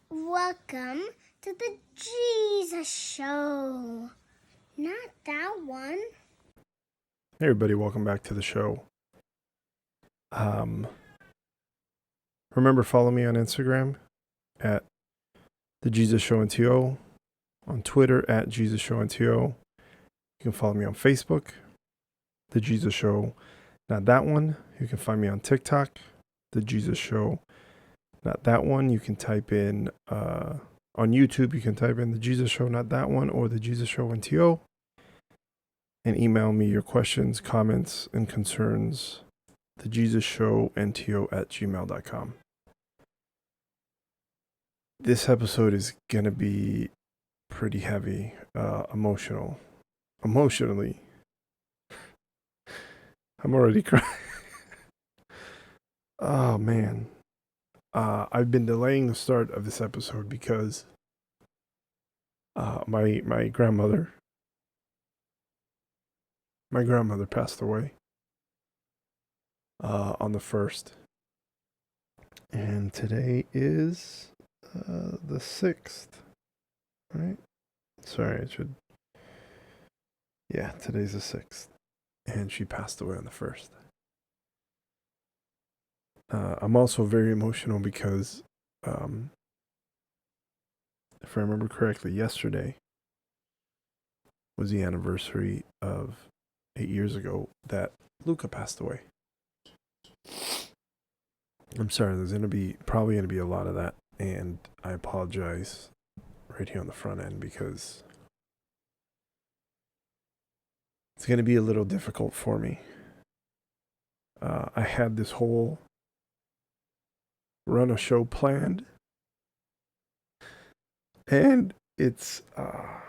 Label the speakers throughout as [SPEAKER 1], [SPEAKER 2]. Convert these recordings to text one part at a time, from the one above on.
[SPEAKER 1] Welcome to the Jesus Show. Not that one.
[SPEAKER 2] Hey everybody, welcome back to the show. Remember, follow me on Instagram at the Jesus Show NTO, on Twitter at Jesus Show NTO. You can follow me on Facebook, the Jesus Show, not that one. You can find me on TikTok, the Jesus Show, not that one. You can type in on YouTube. You can type in the Jesus Show, not that one, or the Jesus Show NTO, and email me your questions, comments, and concerns. The Jesus Show NTO at gmail.com. This episode is gonna be pretty heavy, emotionally. I'm already crying. Oh man, I've been delaying the start of this episode because my grandmother passed away on the 1st, and today is the 6th, right? Sorry, today's the 6th, and she passed away on the 1st. I'm also very emotional because, if I remember correctly, yesterday was the anniversary of 8 years ago that Luca passed away. I'm sorry, there's probably gonna be a lot of that, and I apologize right here on the front end because it's gonna be a little difficult for me. I had this whole run a show planned, and it's I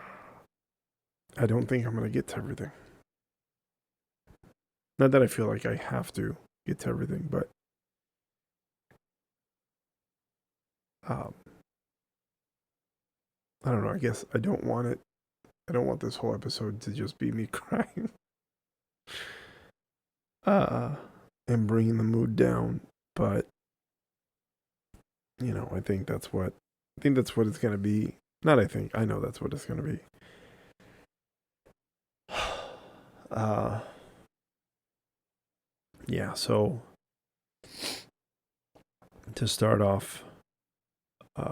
[SPEAKER 2] don't think I'm gonna get to everything. Not that I feel like I have to get to everything, but I don't know. I guess I don't want this whole episode to just be me crying and bringing the mood down. But I think that's what it's gonna be. Not I think. I know that's what it's gonna be. Yeah. So to start off,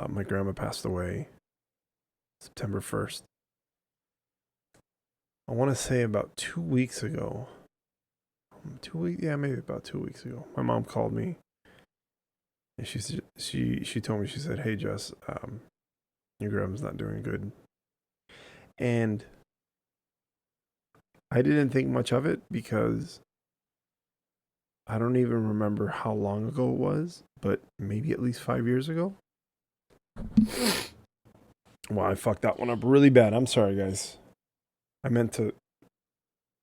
[SPEAKER 2] my grandma passed away September 1st. I want to say about 2 weeks ago. 2 weeks, yeah, maybe about 2 weeks ago. My mom called me, and she told me, she said, "Hey Jess, your grandma's not doing good," and I didn't think much of it because I don't even remember how long ago it was, but maybe at least 5 years ago. Well, I fucked that one up really bad. I'm sorry, guys. I meant to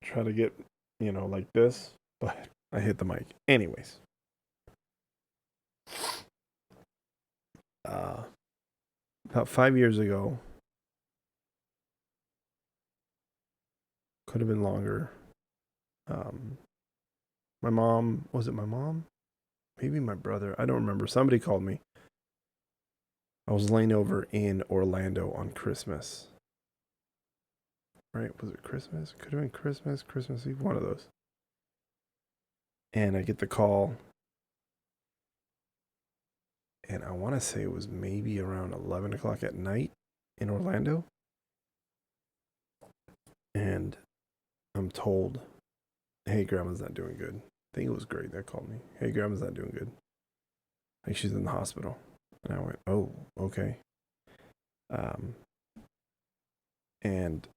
[SPEAKER 2] try to get, like this, but I hit the mic. Anyways. About 5 years ago, could have been longer. My mom, was it my mom? Maybe my brother. I don't remember. Somebody called me. I was laying over in Orlando on Christmas. Right? Was it Christmas? Could have been Christmas Eve, one of those. And I get the call. And I want to say it was maybe around 11 o'clock at night in Orlando. And I'm told, "Hey, grandma's not doing good." I think it was Greg that called me. "Hey, grandma's not doing good. I think she's in the hospital." And I went, "Oh, okay." And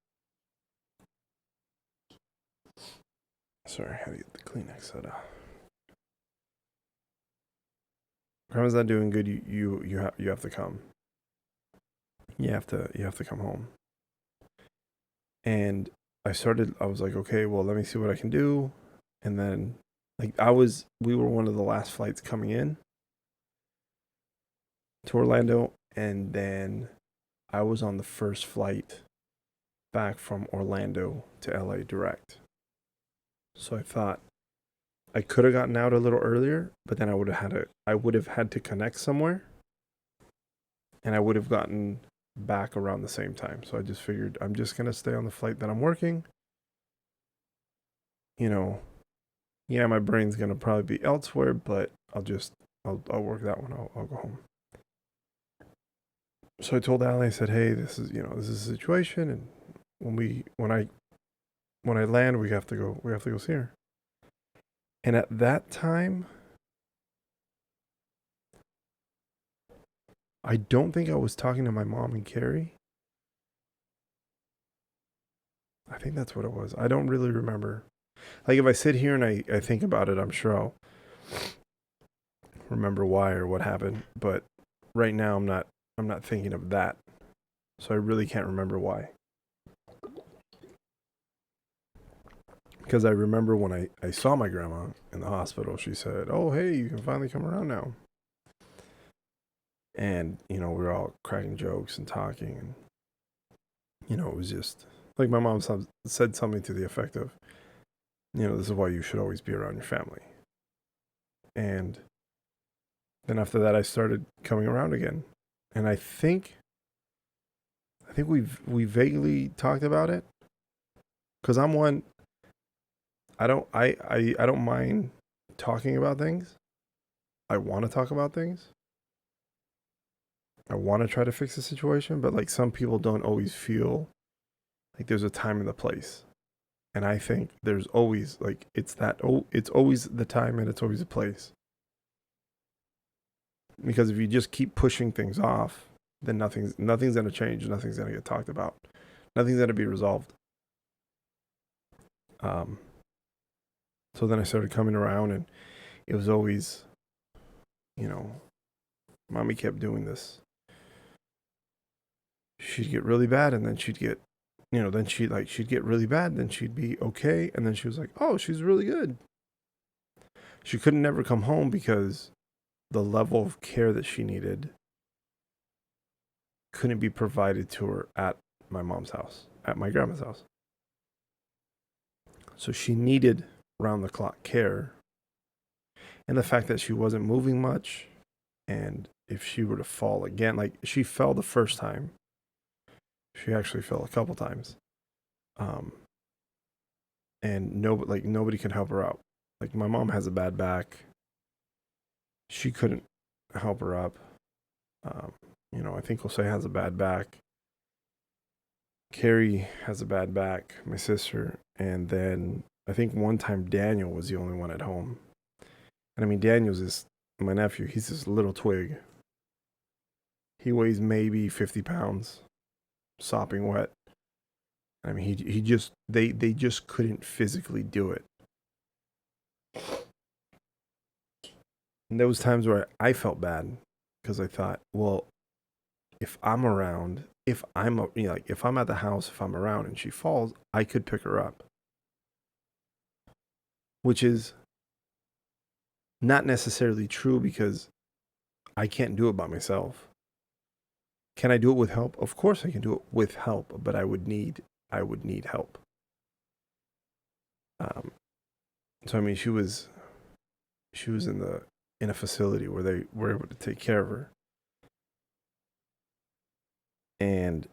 [SPEAKER 2] sorry, I had to get the Kleenex set up. Grandma's not doing good. You have to come. You have to come home. And I was like, okay, well, let me see what I can do. And then, we were one of the last flights coming in to Orlando. And then I was on the first flight back from Orlando to LA direct. So I thought I could have gotten out a little earlier, but then I would have had to connect somewhere. and I would have gotten back around the same time. So I just figured I'm just going to stay on the flight that I'm working. You know, yeah, my brain's going to probably be elsewhere, but I'll work that one. I'll go home. So I told Allie, I said, hey, this is the situation. And when I land, we have to go see her. And at that time, I don't think I was talking to my mom and Carrie. I think that's what it was. I don't really remember. Like, if I sit here and I think about it, I'm sure I'll remember why or what happened. But right now, I'm not thinking of that. So I really can't remember why. Because I remember when I saw my grandma in the hospital, she said, oh, hey, you can finally come around now. And, we were all cracking jokes and talking. And, it was just like my mom said something to the effect of, this is why you should always be around your family. And then after that, I started coming around again. And I think we vaguely talked about it. Because I'm one, I don't mind talking about things. I want to talk about things. I want to try to fix the situation, but like some people don't always feel like there's a time and the place. And I think there's always like it's always the time and it's always a place. Because if you just keep pushing things off, then nothing's going to change, nothing's going to get talked about. Nothing's going to be resolved. So then I started coming around, and it was always, Mommy kept doing this. She'd get really bad, and then she'd get, she'd get really bad, then she'd be okay, and then she was like, oh, she's really good. She couldn't never come home because the level of care that she needed couldn't be provided to her at my mom's house, at my grandma's house. So she needed round-the-clock care. And the fact that she wasn't moving much, and if she were to fall again, like she fell the first time. She actually fell a couple times. And nobody could help her out. Like my mom has a bad back. She couldn't help her up. I think Jose has a bad back. Carrie has a bad back, my sister. And then I think one time Daniel was the only one at home. And I mean, Daniel's my nephew. He's this little twig. He weighs maybe 50 pounds, sopping wet. I mean, he just, they just couldn't physically do it. And there was times where I felt bad because I thought, well, if I'm around, if I'm at the house, if I'm around and she falls, I could pick her up. Which is not necessarily true because I can't do it by myself. Can I do it with help? Of course I can do it with help, but I would need help. So I mean, she was in a facility where they were able to take care of her. And,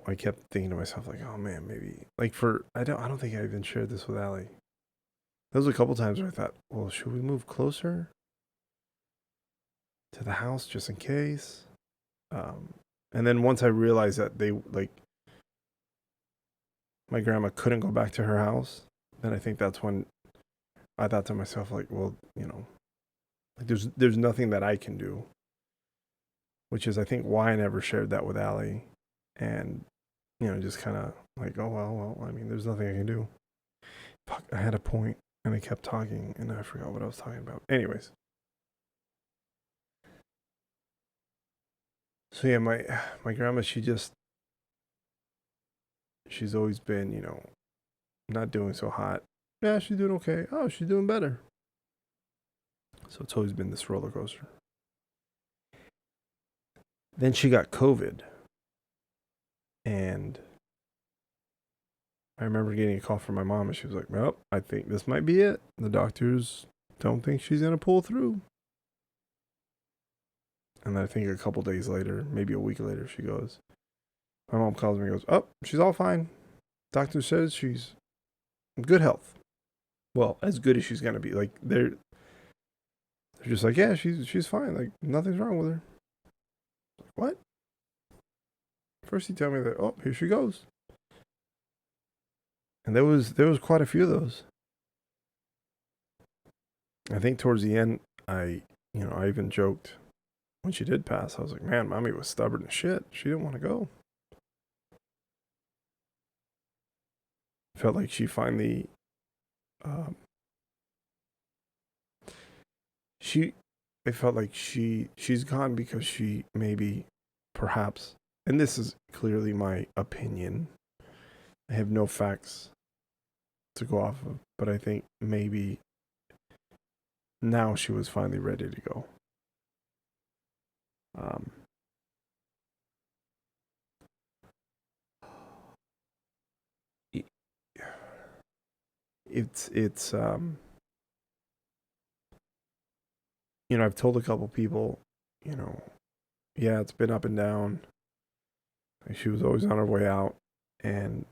[SPEAKER 2] I kept thinking to myself, like, oh man, maybe I don't think I even shared this with Allie. There was a couple times where I thought, well, should we move closer to the house just in case? And then once I realized that my grandma couldn't go back to her house, then I think that's when I thought to myself, like, well, like there's nothing that I can do. Which is, I think, why I never shared that with Allie. And, just kind of like, oh, well, I mean, there's nothing I can do. Fuck, I had a point, and I kept talking, and I forgot what I was talking about. Anyways. So, yeah, my grandma, she's always been, not doing so hot. Yeah, she's doing okay. Oh, she's doing better. So it's always been this roller coaster. Then she got COVID. And I remember getting a call from my mom, and she was like, well, I think this might be it. The doctors don't think she's going to pull through. And I think a couple days later, maybe a week later, my mom calls me and goes, oh, she's all fine. Doctor says she's in good health. Well, as good as she's going to be. Like, they're just like, yeah, she's fine. Like, nothing's wrong with her. What? First you tell me that, oh, here she goes. And there was quite a few of those. I think towards the end, I even joked when she did pass. I was like, man, Mommy was stubborn as shit. She didn't want to go. Felt like she finally, I felt like she's gone because she maybe, perhaps, and this is clearly my opinion. I have no facts to go off of, but I think maybe now she was finally ready to go. It's I've told a couple people, yeah, it's been up and down. Like, she was always on her way out, and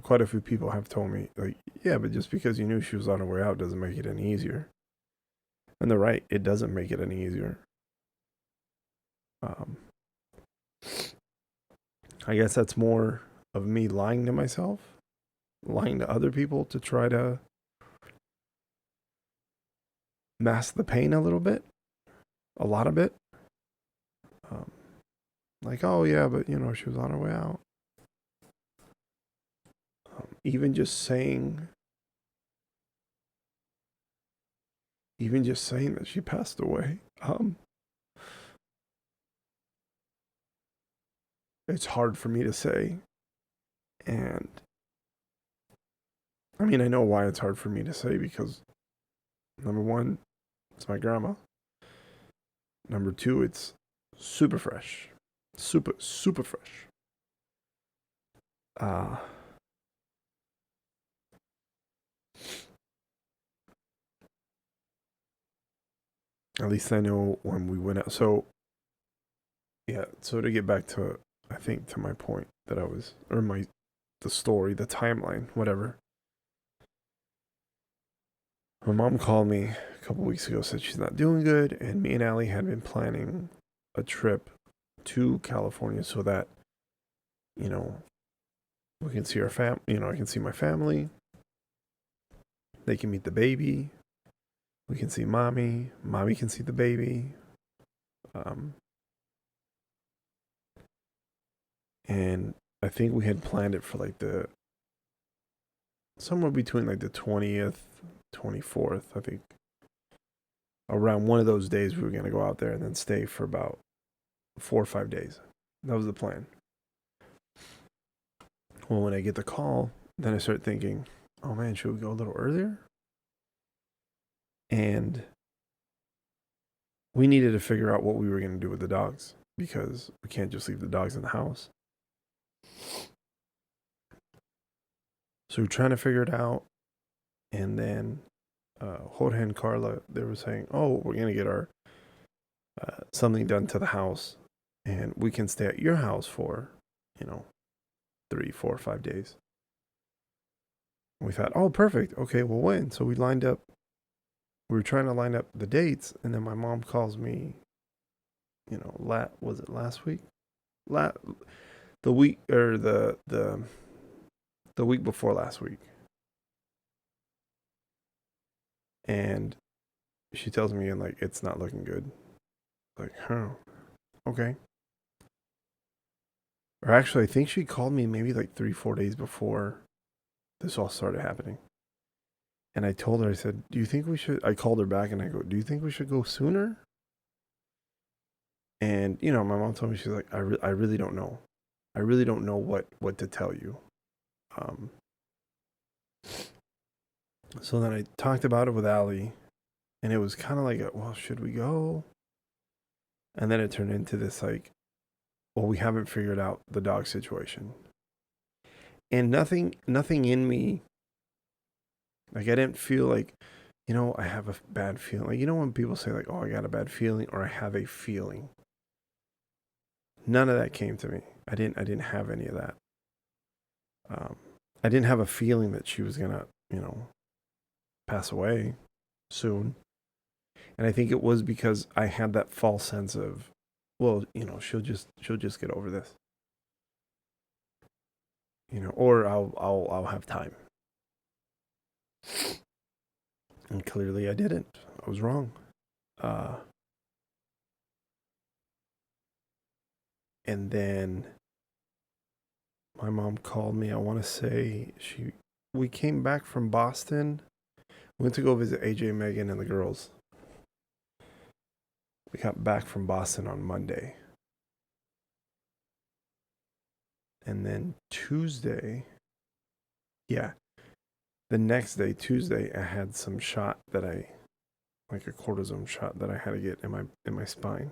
[SPEAKER 2] quite a few people have told me, like, yeah, but just because you knew she was on her way out doesn't make it any easier. And they're right, it doesn't make it any easier. I guess that's more of me lying to myself, lying to other people to try to mask the pain a little bit, a lot of it. Like, oh yeah, but she was on her way out. Even just saying that she passed away, it's hard for me to say. And I mean, I know why it's hard for me to say, because number one, it's my grandma. Number two, it's super fresh. Super fresh. At least I know when we went out. So, yeah. So to get back to, I think, to my point that I was, or the story, the timeline, whatever. My mom called me a couple weeks ago, said she's not doing good, and me and Allie had been planning a trip to California so that, we can see our I can see my family. They can meet the baby. We can see Mommy. Mommy can see the baby. And I think we had planned it for like somewhere between like the 20th, 24th, I think. Around one of those days, we were going to go out there and then stay for about 4 or 5 days. That was the plan. Well, when I get the call, then I start thinking, oh man, should we go a little earlier? And we needed to figure out what we were going to do with the dogs, because we can't just leave the dogs in the house. So we're trying to figure it out. And then Jorge and Carla, they were saying, oh, we're going to get our something done to the house, and we can stay at your house for, 3, 4, 5 days. We thought, oh, perfect. Okay, well, when? So we were trying to line up the dates, and then my mom calls me, was it last week? The week, or the week before last week. And she tells me, and like, it's not looking good. Like, okay. Or actually, I think she called me maybe like 3, 4 days before this all started happening. And I told her, I said, do you think we should, I called her back and I go, do you think we should go sooner? And, my mom told me, she's like, I really don't know. I really don't know what to tell you. So then I talked about it with Allie, and it was kind of like, well, should we go? And then it turned into this like, well, we haven't figured out the dog situation. And nothing in me, like, I didn't feel like, I have a bad feeling. Like, when people say like, oh, I got a bad feeling, or I have a feeling. None of that came to me. I didn't have any of that. I didn't have a feeling that she was gonna, pass away soon. And I think it was because I had that false sense of, well, she'll just get over this. Or I'll have time. And clearly I didn't. I was wrong. And then my mom called me. I want to say we came back from Boston. We went to go visit AJ, Megan, and the girls. We got back from Boston on Monday. And then Tuesday, the next day, Tuesday, I had some shot that like a cortisone shot that I had to get in my spine.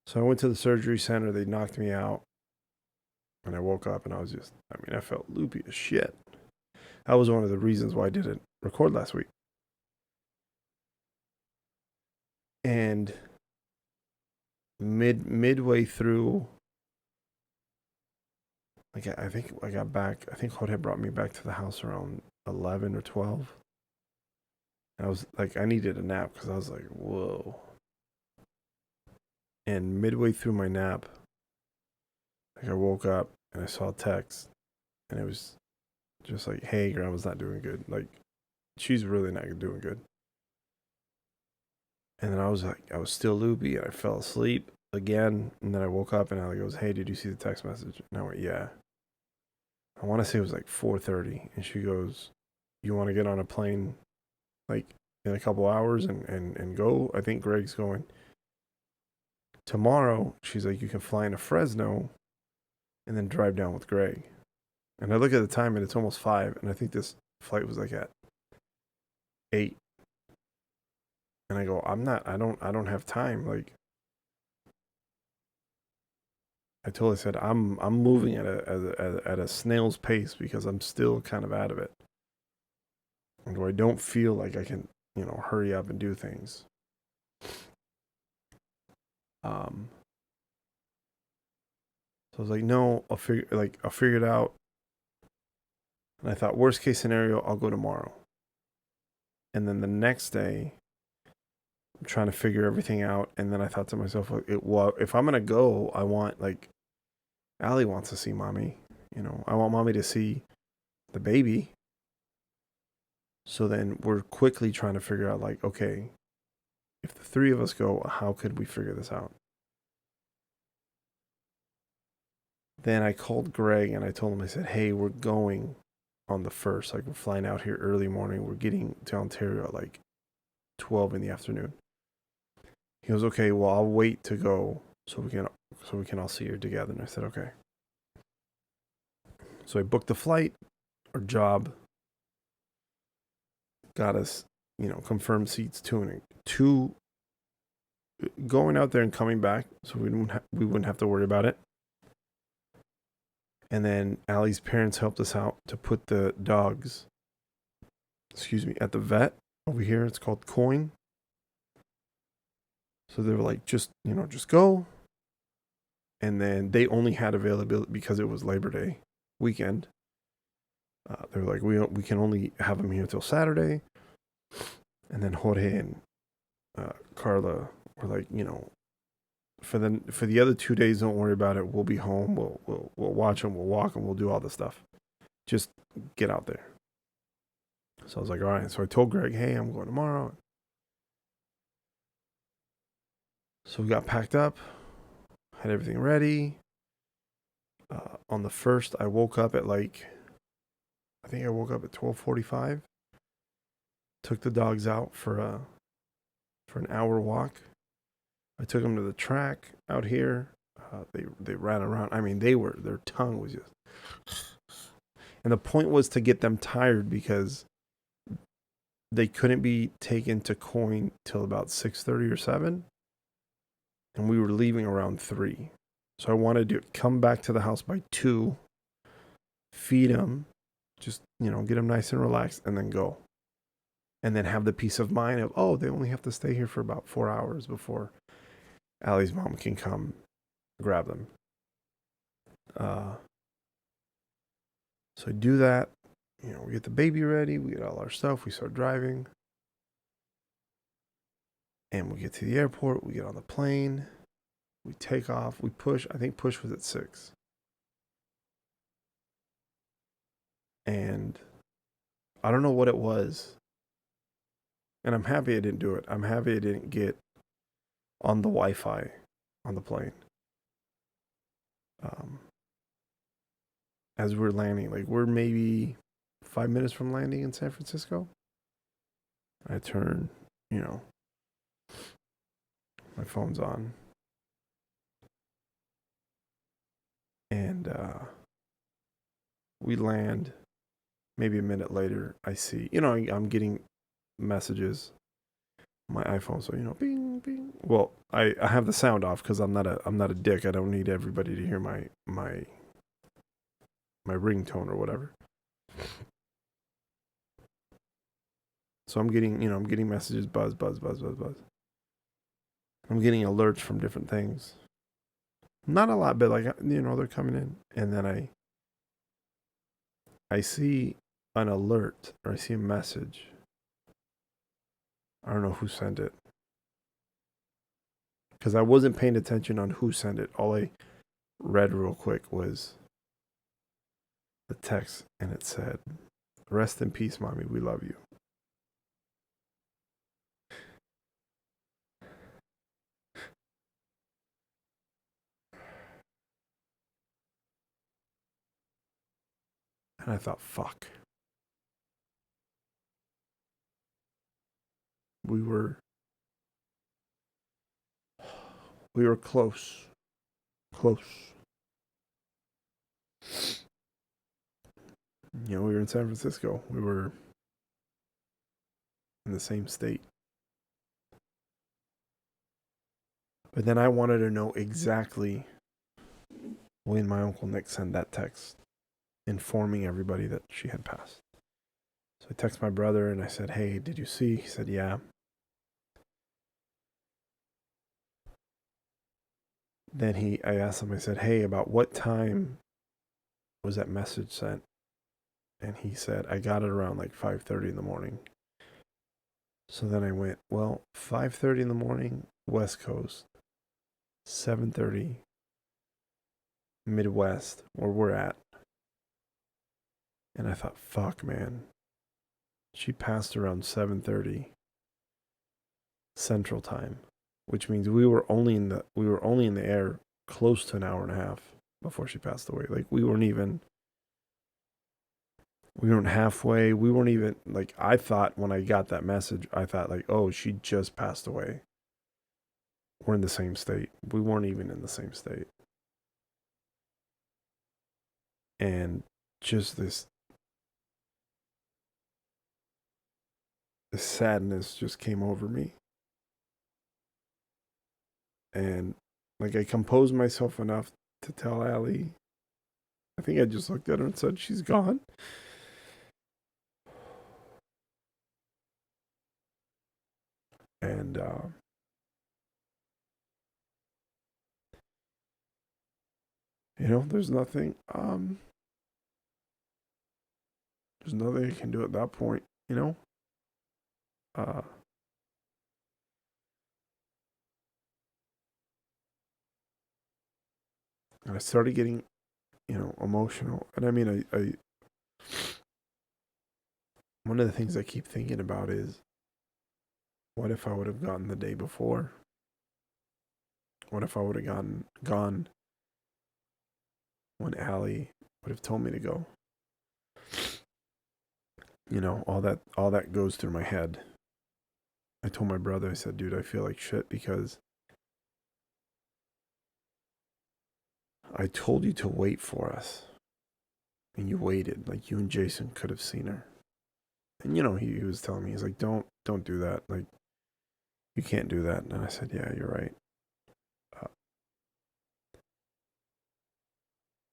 [SPEAKER 2] So I went to the surgery center. They knocked me out. And I woke up and I felt loopy as shit. That was one of the reasons why I didn't record last week. And midway through, like I think I got back. I think Jorge brought me back to the house around 11 or 12. And I was like, I needed a nap because I was like, whoa. And midway through my nap, like I woke up and I saw a text, and it was just like, hey, Grandma's not doing good. Like, she's really not doing good. And then I was still loopy, and I fell asleep again. And then I woke up, and Allie goes, hey, did you see the text message? And I went, yeah. I want to say it was like 4:30. And she goes, you want to get on a plane like in a couple hours and go? I think Greg's going. Tomorrow, she's like, you can fly into Fresno and then drive down with Greg. And I look at the time, and it's almost 5. And I think this flight was like at 8. And I go, I don't have time. Like, I totally said, I'm moving at a snail's pace because I'm still kind of out of it. And I don't feel like I can, hurry up and do things. So I was like, no, I'll figure it out. And I thought, worst case scenario, I'll go tomorrow. And then the next day, I'm trying to figure everything out. And then I thought to myself, if I'm going to go, I want, like, Allie wants to see Mommy. I want Mommy to see the baby. So then we're quickly trying to figure out, like, okay, if the 3 of us go, how could we figure this out? Then I called Greg and I told him, I said, hey, we're going on the 1st. Like, we're flying out here early morning. We're getting to Ontario at like 12 in the afternoon. He goes, okay, well, I'll wait to go so we can all see her together. And I said, okay. So I booked the flight. Our job got us, confirmed seats two going out there and coming back, so we wouldn't have to worry about it. And then Allie's parents helped us out to put the dogs, at the vet over here. It's called Coin. So they were like, just go. And then they only had availability because it was Labor Day weekend. They were like, we can only have them here till Saturday. And then Jorge and Carla were like, for the other 2 days, don't worry about it. We'll be home. We'll watch them. We'll walk them. We'll do all the stuff. Just get out there. So I was like, all right. So I told Greg, hey, I'm going tomorrow. So we got packed up, had everything ready. On the 1st, I woke up at I think I woke up at 12:45. Took the dogs out for an hour walk. I took them to the track out here. They ran around. I mean, their tongue was just. And the point was to get them tired because they couldn't be taken to Coin till about 6:30 or 7. And we were leaving around 3. So I wanted to come back to the house by 2, feed them, just, get them nice and relaxed, and then go. And then have the peace of mind of, they only have to stay here for about 4 hours before Allie's mom can come grab them. So I do that. We get the baby ready. We get all our stuff. We start driving. And we get to the airport. We get on the plane. We take off. We push. I think push was at 6. And I don't know what it was. And I'm happy I didn't do it. I'm happy I didn't get on the Wi-Fi on the plane. As we're landing, like we're maybe 5 minutes from landing in San Francisco. I turn, my phone's on. And we land. Maybe a minute later, I see, I'm getting messages on my iPhone. So, bing, bing. Well, I have the sound off because I'm not a dick. I don't need everybody to hear my ringtone or whatever. So I'm getting messages, buzz, buzz, buzz, buzz, buzz. I'm getting alerts from different things. Not a lot, but they're coming in. And then I see an alert, or I see a message. I don't know who sent it. Because I wasn't paying attention on who sent it. All I read real quick was the text, and it said, "Rest in peace, Mommy, we love you." And I thought, fuck. We were close. Close. We were in San Francisco. We were in the same state. But then I wanted to know exactly when my Uncle Nick sent that text informing everybody that she had passed. So I texted my brother and I said, "Hey, did you see?" He said, "Yeah." Then I asked him, I said, "Hey, about what time was that message sent?" And he said, "I got it around like 5:30 in the morning." So then I went, well, 5:30 in the morning, West Coast, 7:30 Midwest, where we're at. And I thought, fuck, man. She passed around 7:30 Central Time, which means we were only in the air close to an hour and a half before she passed away. Like we weren't halfway. We weren't even like, I thought when I got that message, I thought like, oh, she just passed away. We're in the same state. We weren't even in the same state. And just this sadness just came over me. And like I composed myself enough to tell Allie. I think I just looked at her and said, "She's gone." And there's nothing I can do at that point, uh and I started getting emotional. And I mean, I one of the things I keep thinking about is, what if I would have gone the day before? What if I would have gone when Allie would have told me to go? All that goes through my head. I told my brother, I said, "Dude, I feel like shit because I told you to wait for us. And you waited. Like, you and Jason could have seen her." And he was telling me, he's like, don't do that. Like, you can't do that. And I said, "Yeah, you're right."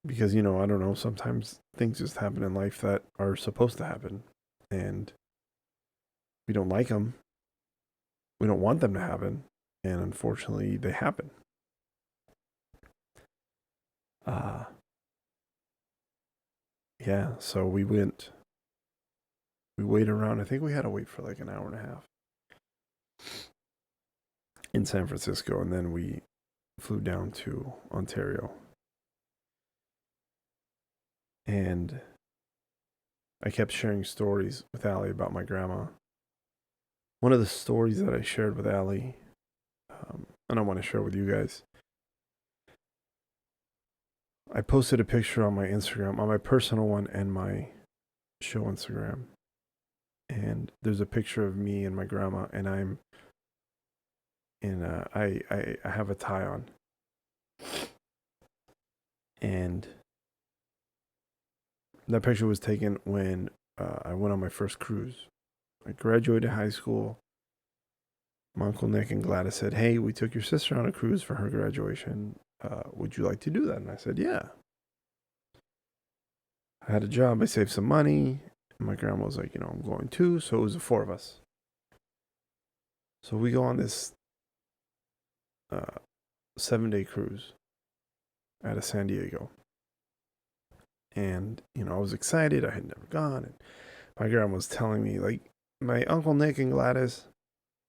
[SPEAKER 2] Because I don't know, sometimes things just happen in life that are supposed to happen, and we don't like them. We don't want them to happen, and unfortunately, they happen. Yeah, so we waited around. I think we had to wait for like an hour and a half in San Francisco, and then we flew down to Ontario. And I kept sharing stories with Allie about my grandma. One of the stories that I shared with Allie, and I want to share with you guys, I posted a picture on my Instagram, on my personal one and my show Instagram. And there's a picture of me and my grandma, and I'm in I have a tie on. And that picture was taken when I went on my first cruise. I graduated high school. My Uncle Nick and Gladys said, "Hey, we took your sister on a cruise for her graduation. Would you like to do that?" And I said, "Yeah." I had a job. I saved some money. And my grandma was like, I'm going too. So it was the four of us. So we go on this 7-day cruise out of San Diego. And, I was excited. I had never gone. And my grandma was telling me, like, my Uncle Nick and Gladys,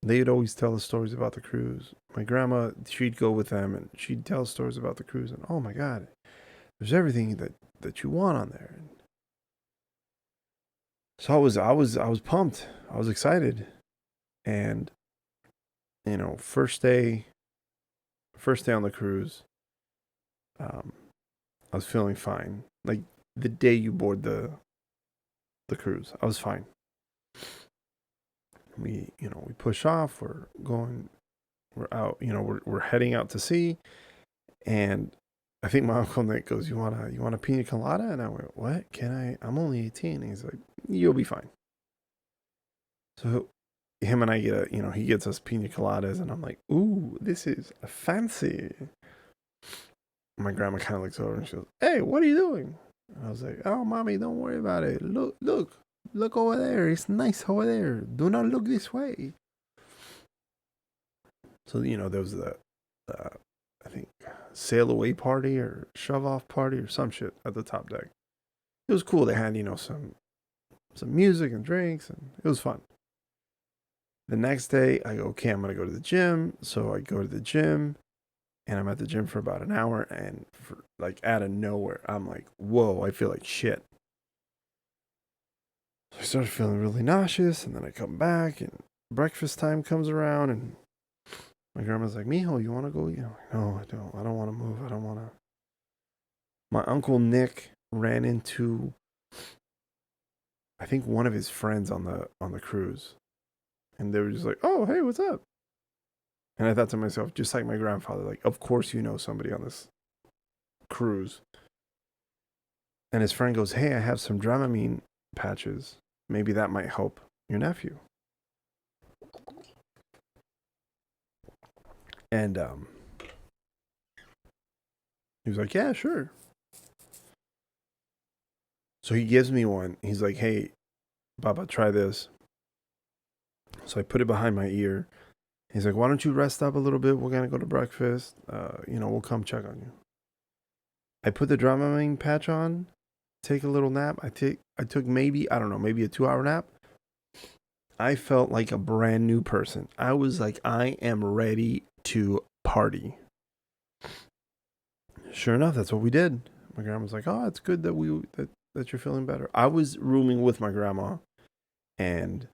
[SPEAKER 2] they'd always tell the stories about the cruise. My grandma, she'd go with them and she'd tell stories about the cruise. And oh my God, there's everything that you want on there. And so I was pumped. I was excited. And, first day on the cruise, I was feeling fine. Like the day you board the cruise, I was fine. We push off. We're out. We're heading out to sea, and I think my Uncle Nick goes, "You want a pina colada?" And I went, "What? Can I? I'm only 18." And he's like, "You'll be fine." So him and I get he gets us pina coladas, and I'm like, "Ooh, this is fancy." My grandma kind of looks over and she goes, "Hey, what are you doing?" And I was like, "Oh, mommy, don't worry about it. Look over there. It's nice over there. Do not look this way." So there was the I think sail away party or shove off party or some shit at the top deck. It was cool. They had some music and drinks, and it was fun. The next day, I go, okay, I'm gonna go to the gym. So I go to the gym, and I'm at the gym for about an hour, and like out of nowhere, I'm like, whoa, I feel like shit. So I started feeling really nauseous, and then I come back, and breakfast time comes around, and my grandma's like, "Mijo, you want to go?" No, I don't. I don't want to move. I don't want to. My Uncle Nick ran into, I think, one of his friends on the cruise, and they were just like, "Oh, hey, what's up?" And I thought to myself, just like my grandfather, like, of course you know somebody on this cruise. And his friend goes, "Hey, I have some Dramamine patches. Maybe that might help your nephew." And he was like, "Yeah, sure." So he gives me one. He's like, "Hey, Baba, try this." So I put it behind my ear. He's like, "Why don't you rest up a little bit? We're gonna go to breakfast. We'll come check on you." I put the Dramamine patch on, take a little nap. I took maybe, I don't know, maybe a 2-hour nap. I felt like a brand new person. I was like, I am ready to party. Sure enough, that's what we did. My grandma was like, "Oh, it's good that you're feeling better." I was rooming with my grandma, and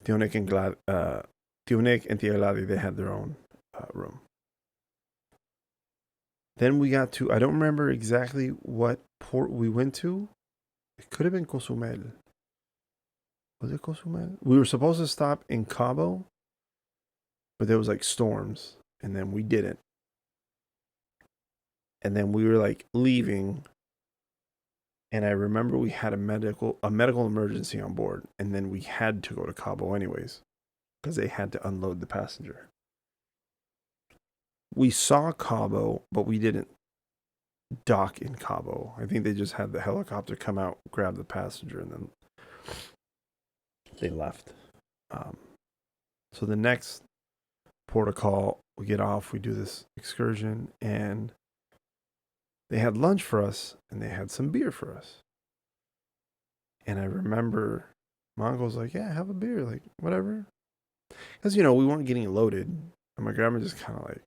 [SPEAKER 2] Tio Nick and Tia Gladys, they had their own room. Then we got to, I don't remember exactly what port we went to. It could have been Cozumel. Was it Cozumel? We were supposed to stop in Cabo, but there was like storms, and then we didn't. And then we were like leaving, and I remember we had a medical emergency on board, and then we had to go to Cabo anyways because they had to unload the passenger. We saw Cabo, but we didn't dock in Cabo. I think they just had the helicopter come out, grab the passenger, and then they left. So the next port of call, we get off, we do this excursion, and they had lunch for us and they had some beer for us. And I remember my uncle was like, yeah, have a beer, like whatever. Because, we weren't getting loaded. And my grandma just kind of like,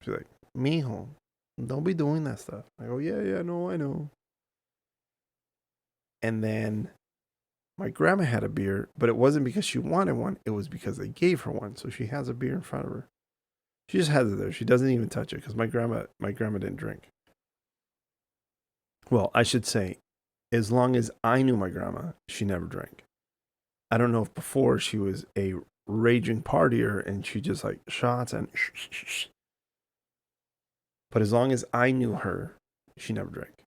[SPEAKER 2] she's like, mijo, don't be doing that stuff. I go, yeah, no, I know. And then my grandma had a beer, but it wasn't because she wanted one. It was because they gave her one. So she has a beer in front of her. She just has it there. She doesn't even touch it because my grandma didn't drink. Well, I should say, as long as I knew my grandma, she never drank. I don't know if before she was a raging partier and she just like shots and shh. But as long as I knew her, she never drank.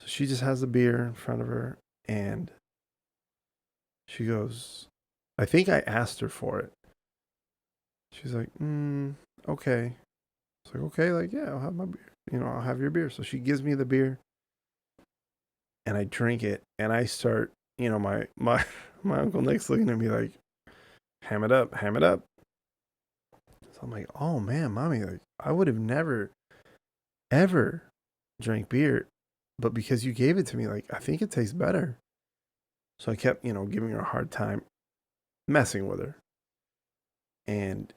[SPEAKER 2] So she just has the beer in front of her and she goes, I think I asked her for it. She's like, okay. It's like, okay, like, yeah, I'll have my beer. I'll have your beer. So she gives me the beer and I drink it and I start, my Uncle Nick's looking at me like, ham it up. So I'm like, oh man, Mommy, like I would have never, ever drank beer. But because you gave it to me, like I think it tastes better. So I kept, giving her a hard time, messing with her. And,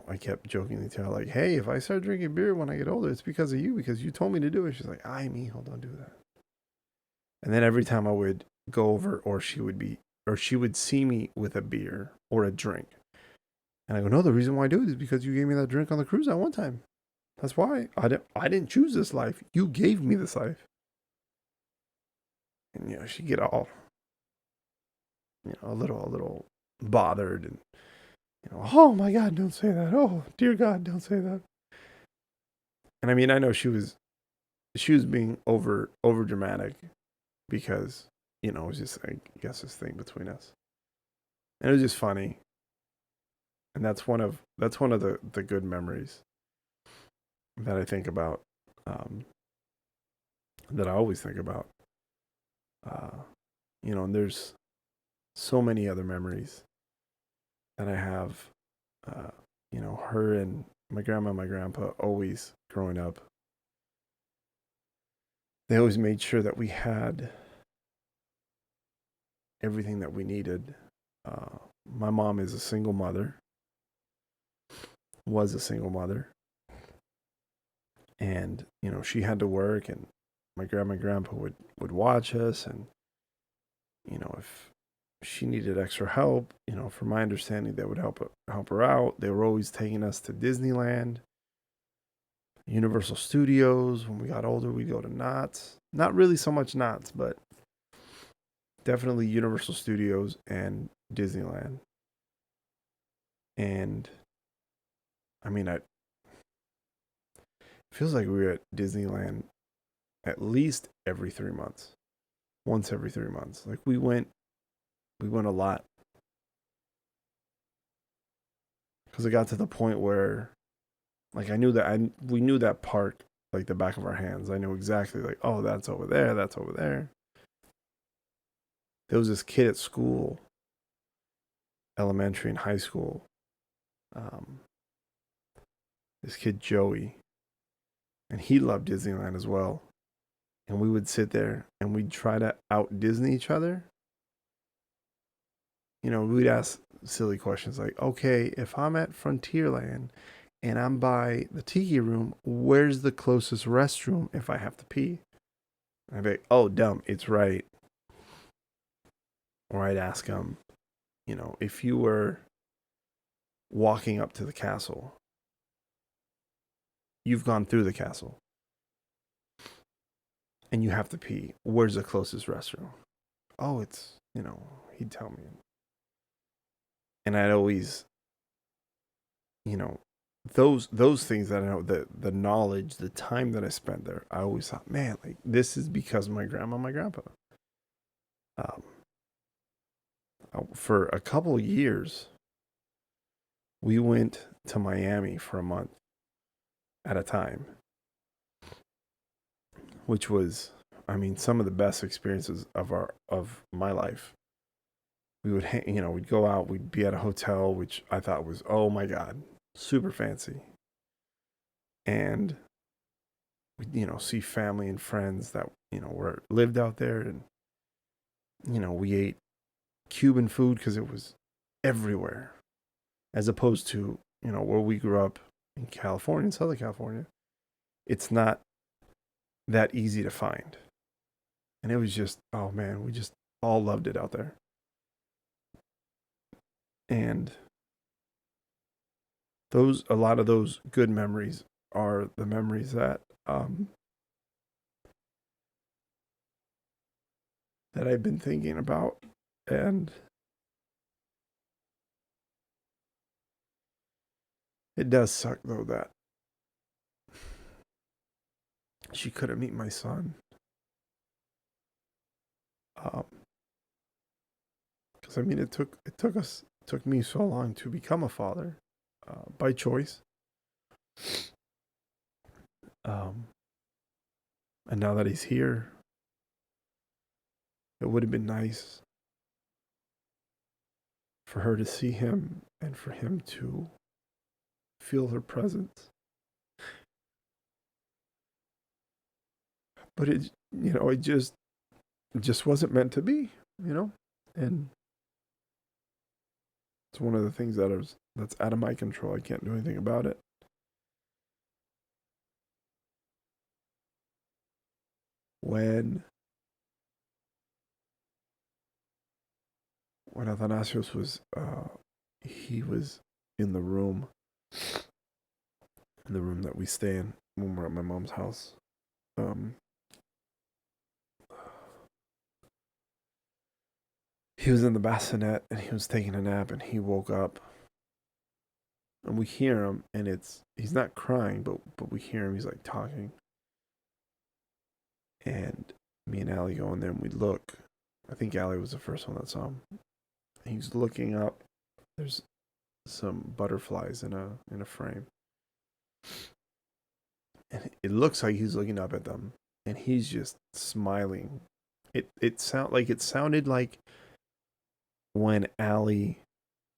[SPEAKER 2] I kept jokingly tell her, like, hey, if I start drinking beer when I get older, it's because of you, because you told me to do it. She's like, don't do that. And then every time I would go over, or she would see me with a beer or a drink. And I go, no, the reason why I do it is because you gave me that drink on the cruise that one time. That's why. I didn't choose this life. You gave me this life. And, she'd get all, a little bothered and, oh my God, don't say that. Oh, dear God, don't say that. And I mean, I know she was being over dramatic because, it was just, I guess, this thing between us. And it was just funny. And that's one of the good memories that I think about, that I always think about. And there's so many other memories that I have, her and my grandma and my grandpa always growing up. They always made sure that we had everything that we needed. My mom is a single mother, was a single mother. And, she had to work and my grandma and grandpa would watch us. And, if she needed extra help, from my understanding, they would help her out. They were always taking us to Disneyland, Universal Studios. When we got older, we'd go to Knott's. Not really so much Knott's, but definitely Universal Studios and Disneyland. And I mean, it feels like we were at Disneyland at least every 3 months. Once every 3 months. Like we went a lot. Because it got to the point where, like, we knew that park like the back of our hands. I knew exactly, like, oh, that's over there, that's over there. There was this kid at school, elementary and high school. This kid Joey, and he loved Disneyland as well. And we would sit there and we'd try to out Disney each other. We'd ask silly questions like, okay, if I'm at Frontierland and I'm by the tiki room, where's the closest restroom if I have to pee? I'd be like, oh, dumb, it's right. Or I'd ask him, if you were walking up to the castle, you've gone through the castle, and you have to pee, where's the closest restroom? Oh, it's, he'd tell me. And I'd always, those things that I know, the knowledge, the time that I spent there, I always thought, man, like this is because of my grandma, my grandpa. For a couple of years, we went to Miami for a month at a time, which was, I mean, some of the best experiences of my life. We would, we'd go out, we'd be at a hotel, which I thought was, oh my God, super fancy. And we see family and friends that were lived out there, and we ate Cuban food because it was everywhere, as opposed to where we grew up in California, in Southern California. It's not that easy to find, and it was just, oh man, we just all loved it out there. And a lot of those good memories are the memories that that I've been thinking about. And it does suck though that she couldn't meet my son. Because it took me so long to become a father, by choice. And now that he's here, it would have been nice for her to see him and for him to feel her presence. But it just wasn't meant to be, and it's one of the things that's out of my control. I can't do anything about it. When Athanasios was he was in the room that we stay in when we're at my mom's house. He was in the bassinet and he was taking a nap, and he woke up, and we hear him, and he's not crying, but we hear him. He's like talking, and me and Allie go in there and we look. I think Allie was the first one that saw him. He's looking up. There's some butterflies in a frame, and it looks like he's looking up at them, and he's just smiling. It sounded like when Allie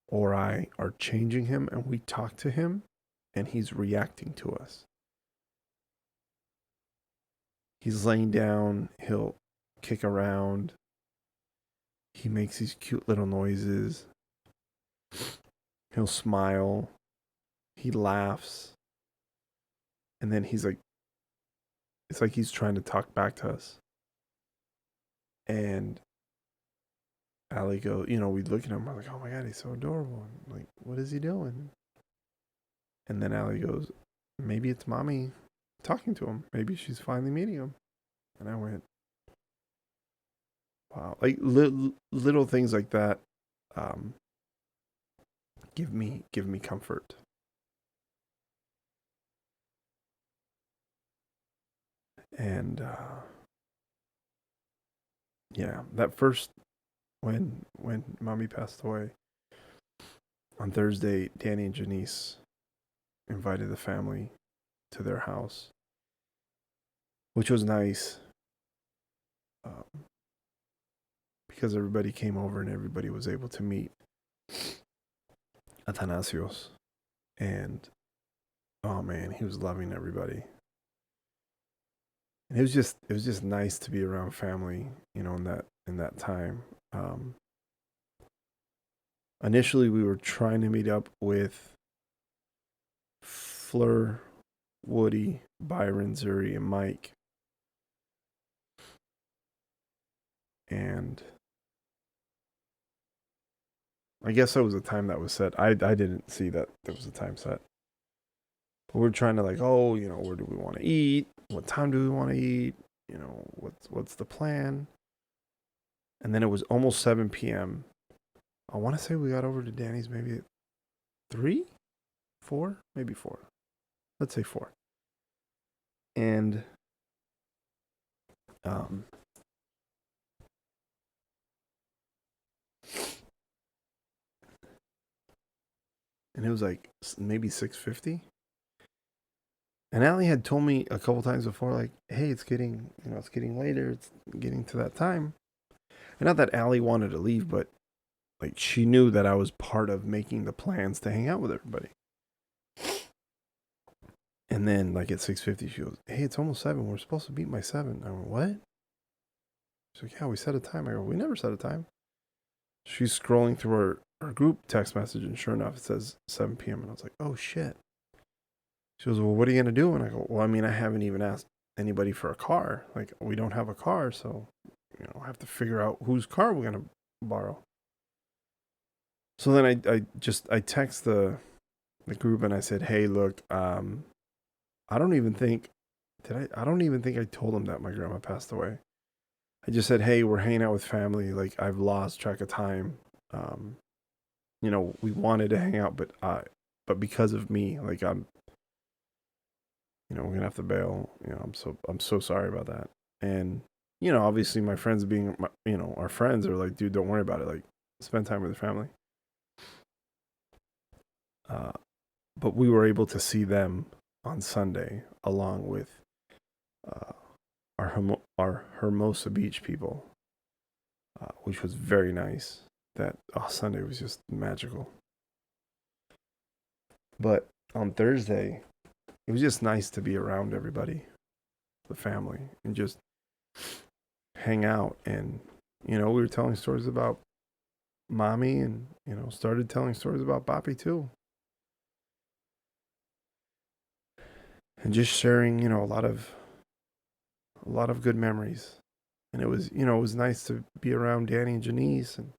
[SPEAKER 2] or I are changing him and we talk to him and he's reacting to us. He's laying down, he'll kick around, he makes these cute little noises, he'll smile, he laughs, and then it's like he's trying to talk back to us. And Allie goes, we look at him, we're like, oh my God, he's so adorable. And like, what is he doing? And then Allie goes, maybe it's Mami talking to him. Maybe she's finally meeting him. And I went, wow. Like little things like that give me comfort. And yeah, that first, when Mami passed away on Thursday, Danny and Janice invited the family to their house, which was nice, because everybody came over and everybody was able to meet Athanasios. And oh man, he was loving everybody. And it was just nice to be around family, in that time. Initially, we were trying to meet up with Fleur, Woody, Byron, Zuri, and Mike. And I guess that was a time that was set. I didn't see that there was a time set. But we're trying to where do we want to eat? What time do we want to eat? What's the plan? And then it was almost 7 p.m. I want to say we got over to Danny's maybe at 3? 4? Maybe 4. Let's say 4. And it was like maybe 6:50. And Allie had told me a couple times before, like, hey, it's getting later. It's getting to that time. And not that Allie wanted to leave, but like she knew that I was part of making the plans to hang out with everybody. And then like at 6:50, she goes, "Hey, it's almost 7. We're supposed to meet by 7." I went, "What?" She's like, "Yeah, we set a time." I go, "We never set a time." She's scrolling through her group text message, and sure enough, it says 7 p.m. And I was like, "Oh shit." She goes, "Well, what are you gonna do?" And I go, "Well, I mean, I haven't even asked anybody for a car. Like, we don't have a car, so I have to figure out whose car we're gonna borrow." So then I text the group and I said, "Hey, look, I don't even think I don't even think I told them that my grandma passed away. I just said, "Hey, we're hanging out with family. Like, I've lost track of time. Um, we wanted to hang out, but because of me, like we're gonna have to bail. I'm so sorry about that." And obviously my friends being, our friends are like, "Dude, don't worry about it. Like, spend time with the family." Uh, but we were able to see them on Sunday along with uh, our Hermosa Beach people, which was very nice. That Sunday was just magical. But on Thursday, it was just nice to be around everybody, the family, and just hang out. And we were telling stories about Mami, and started telling stories about Papi too, and just sharing a lot of good memories. And it was nice to be around Danny and Janice and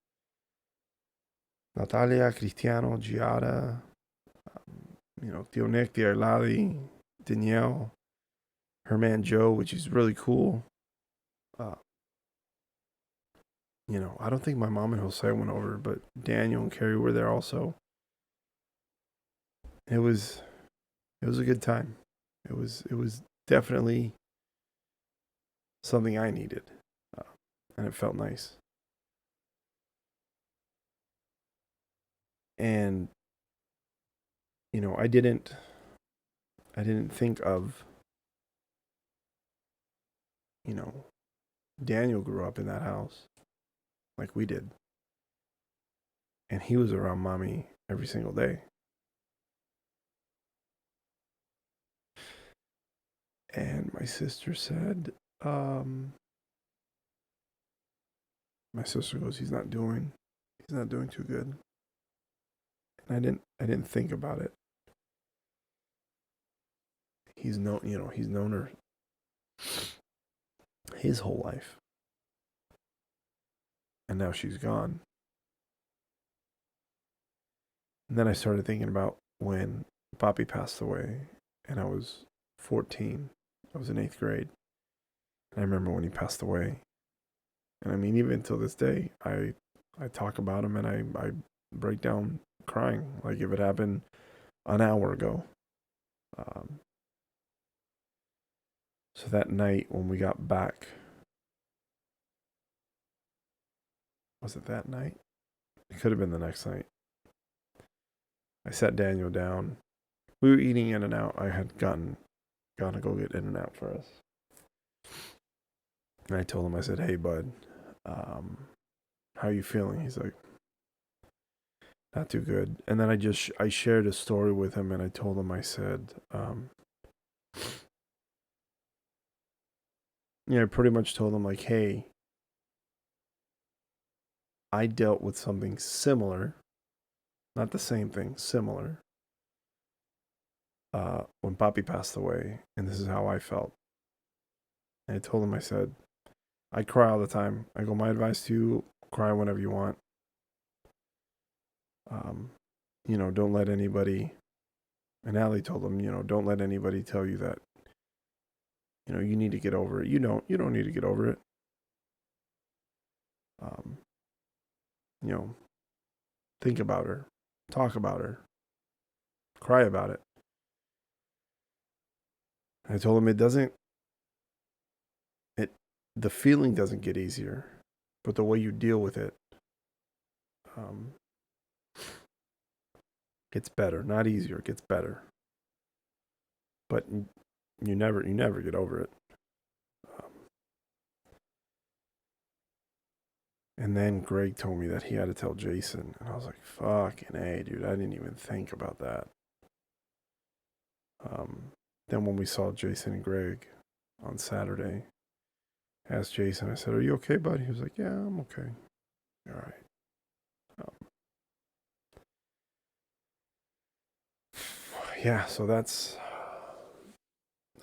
[SPEAKER 2] Natalia, Cristiano, Giada, Tio Nick, Tia Lali, Danielle, her man Joe, which is really cool. Uh, I don't think my mom and Jose went over, but Daniel and Carrie were there also. It was a good time. It was definitely something I needed, uh, and it felt nice. And I didn't think of you know Daniel grew up in that house like we did, and he was around Mommy every single day. And my sister said, my sister goes, he's not doing too good. And I didn't think about it. He's known her his whole life, and now she's gone. And then I started thinking about when Poppy passed away, and I was 14. I was in 8th grade. And I remember when he passed away. And I mean, even till this day, I talk about him and I break down crying like if it happened an hour ago. Um, so that night when we got back, was it that night? It could have been the next night. I sat Daniel down. We were eating In and Out. I had gone to go get In and Out for us. And I told him, I said, "Hey, bud, how you feeling?" He's like, "Not too good." And then I shared a story with him, and I told him, I said, I pretty much told him like, "Hey, I dealt with something similar, not the same thing, similar, when Papi passed away, and this is how I felt." And I told him, I said, "I cry all the time. I go, my advice to you, cry whenever you want. Um, don't let anybody," and Allie told him, "Don't let anybody tell you that, you need to get over it. You don't need to get over it. Um, you know, think about her, talk about her, cry about it." I told him it the feeling doesn't get easier, but the way you deal with it um, gets better. Not easier, it gets better. But you never get over it. Um, and then Greg told me that he had to tell Jason, and I was like, "Fucking A, dude! I didn't even think about that." Um, then when we saw Jason and Greg on Saturday, I asked Jason, I said, "Are you okay, bud?" He was like, "Yeah, I'm okay." All right. Yeah, so that's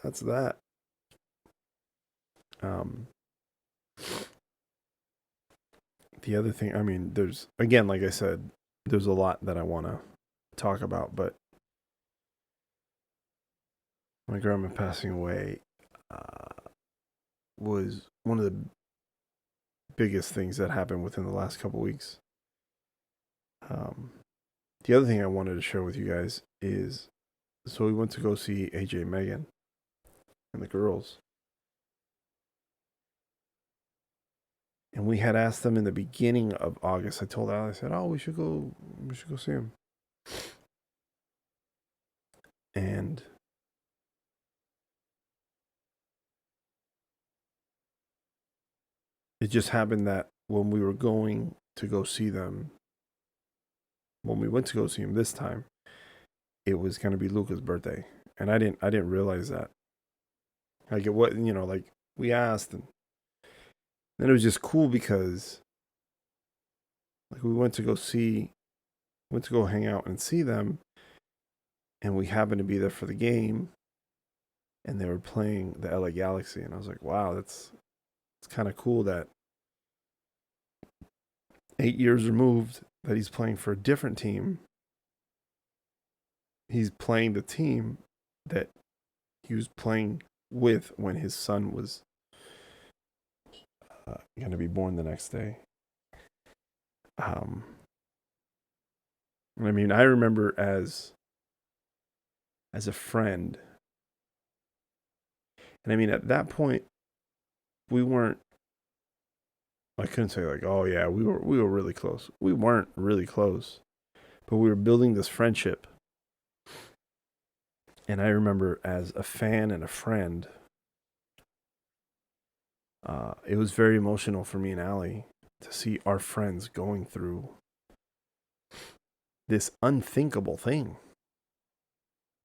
[SPEAKER 2] that. Um, the other thing, I mean, there's, again, like I said, there's a lot that I want to talk about, but my grandma passing away was one of the biggest things that happened within the last couple weeks. Um, the other thing I wanted to share with you guys is, so we went to go see AJ and Megan and the girls. And we had asked them in the beginning of August. I told Al, I said, "Oh, we should go see him." And it just happened that when we were going to go see them, when we went to go see him this time, it was going to be Luca's birthday, and I didn't realize that. Like, it was, like, we asked, and then it was just cool because, like, we went to go hang out and see them, and we happened to be there for the game, and they were playing the LA Galaxy, and I was like, wow, it's kind of cool that 8 years removed that he's playing for a different team. He's playing the team that he was playing with when his son was going to be born the next day. I mean, I remember as a friend, and I mean, at that point, we weren't. I couldn't say like, oh yeah, we were really close. We weren't really close, but we were building this friendship. And I remember as a fan and a friend, it was very emotional for me and Allie to see our friends going through this unthinkable thing.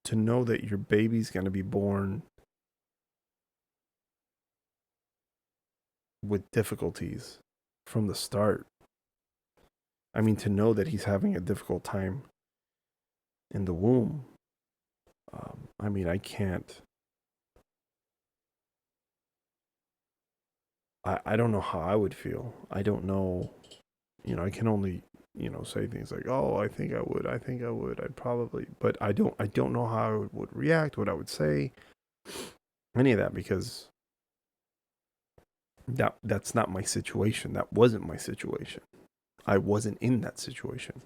[SPEAKER 2] To know that your baby's going to be born with difficulties from the start. I mean, to know that he's having a difficult time in the womb. I mean, I can't. I don't know how I would feel. I don't know. I can only, say things like, "Oh, I think I would. I think I would. I'd probably," but I don't know how I would react, what I would say, any of that, because that's not my situation. That wasn't my situation. I wasn't in that situation.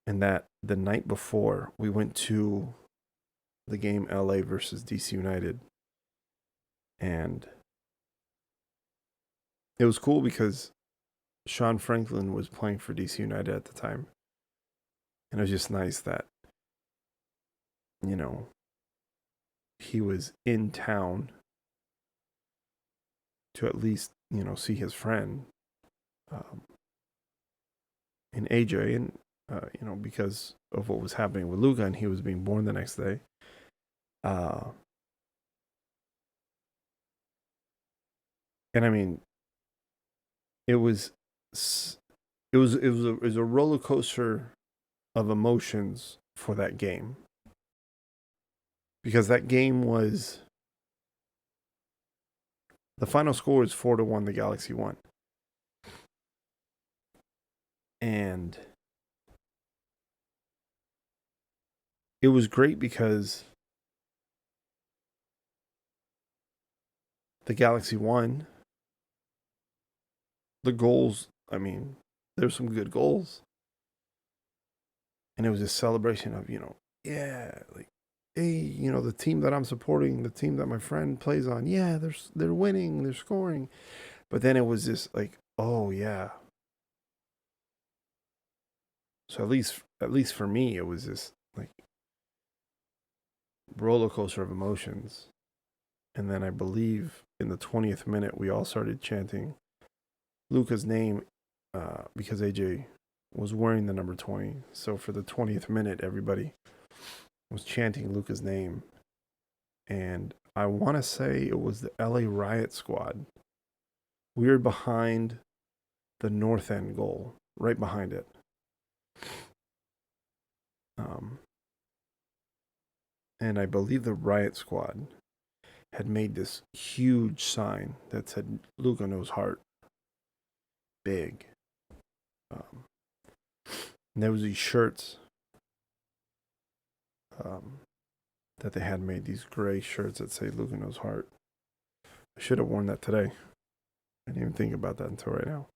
[SPEAKER 2] And that the night before we went to the game LA versus DC United, and it was cool because Sean Franklin was playing for DC United at the time. And it was just nice that, he was in town to at least, see his friend, in AJ, and, because of what was happening with Luca, and he was being born the next day. And I mean, it was a roller coaster of emotions for that game, because that game was, the final score is 4-1. The Galaxy won, and it was great because the Galaxy won. The goals, I mean, there's some good goals. And it was a celebration of, yeah, like, hey, the team that I'm supporting, the team that my friend plays on, yeah, they're winning, they're scoring. But then it was just like, oh yeah. So at least for me, it was this like roller coaster of emotions. And then I believe in the 20th minute, we all started chanting Luca's name, because AJ was wearing the number 20. So for the 20th minute, everybody was chanting Luca's name. And I want to say it was the LA Riot Squad. We were behind the north end goal, right behind it. And I believe the Riot Squad had made this huge sign that said Luca knows heart. Big. And there was these shirts that they had made, these gray shirts that say Luca knows heart. I should have worn that today. I didn't even think about that until right now.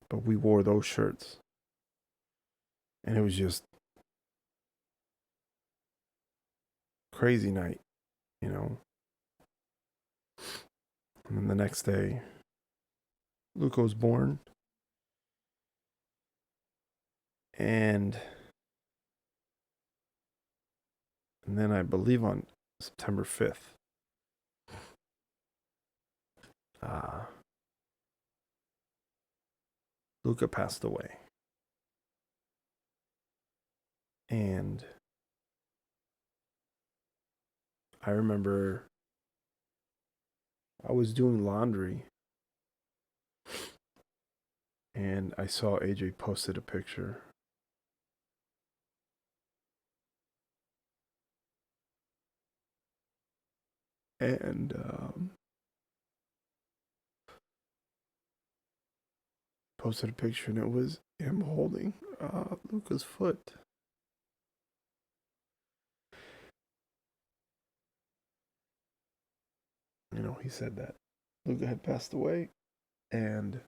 [SPEAKER 2] But we wore those shirts. And it was just crazy night, you know. And then the next day, Luca was born. And then I believe on September 5th, Luca passed away. And I remember I was doing laundry and I saw AJ posted a picture. And posted a picture and it was him holding Luca's foot. You know, he said that Luca had passed away, and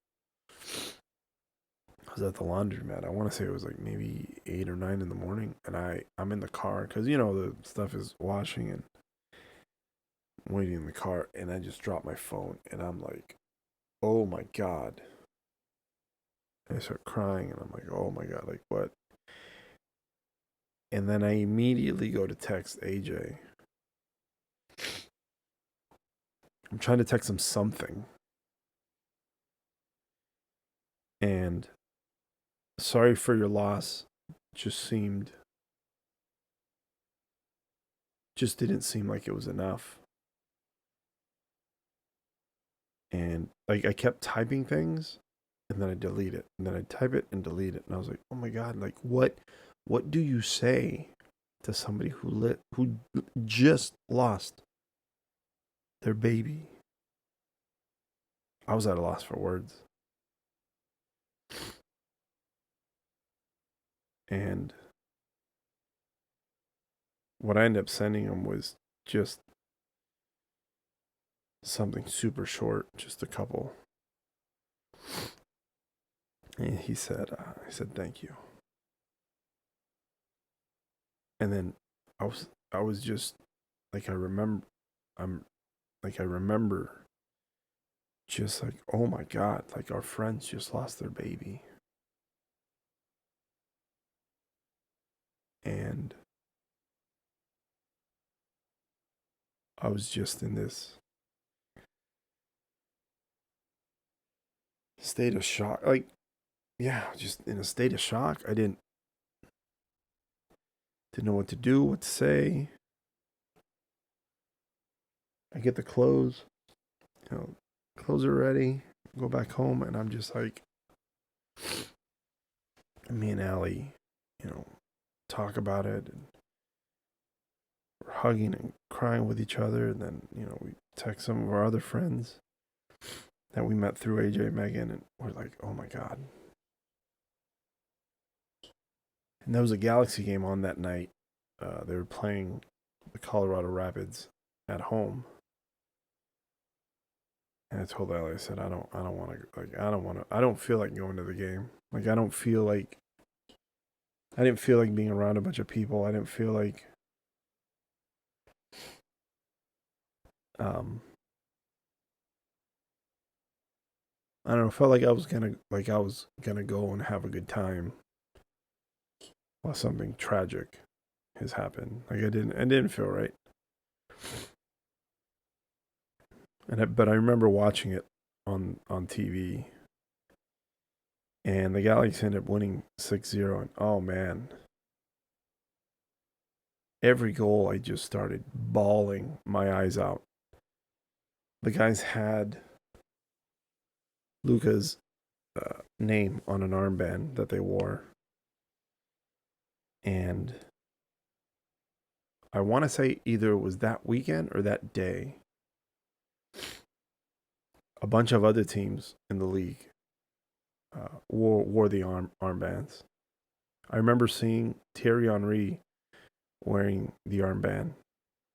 [SPEAKER 2] I was at the laundromat. I want to say it was like maybe 8 or 9 in the morning, and I'm in the car because, you know, the stuff is washing and waiting in the car, and I just dropped my phone, and I'm like, oh my God. And I start crying, and I'm like, oh my God, like what? And then I immediately go to text AJ. I'm trying to text him something. And sorry for your loss just didn't seem like it was enough. And like I kept typing things and then I delete it. And then I type it and delete it. And I was like, oh my God, like what do you say to somebody who just lost their baby? I was at a loss for words. And what I ended up sending him was just something super short, just a couple. And he said, thank you. And then I was just like, I remember just like, oh my God, like our friends just lost their baby. And I was just in this state of shock. Like, yeah, just in a state of shock. I didn't know what to do, what to say. I get the clothes, you know, clothes are ready, go back home, and I'm just like, me and Allie, you know, talk about it, and we're hugging and crying with each other, and then, you know, we text some of our other friends that we met through AJ and Megan, and we're like, oh my God. And there was a Galaxy game on that night. They were playing the Colorado Rapids at home. And I told Allie, I said, I don't feel like going to the game. Like, I didn't feel like being around a bunch of people. I didn't feel like, I don't know, felt like I was gonna go and have a good time while something tragic has happened. Like it didn't feel right. But I remember watching it on TV, And the Galaxy ended up winning 6-0. And oh man, every goal I just started bawling my eyes out. The guys had Luca's name on an armband that they wore. And I want to say either it was that weekend or that day, a bunch of other teams in the league wore the armbands. I remember seeing Thierry Henry wearing the armband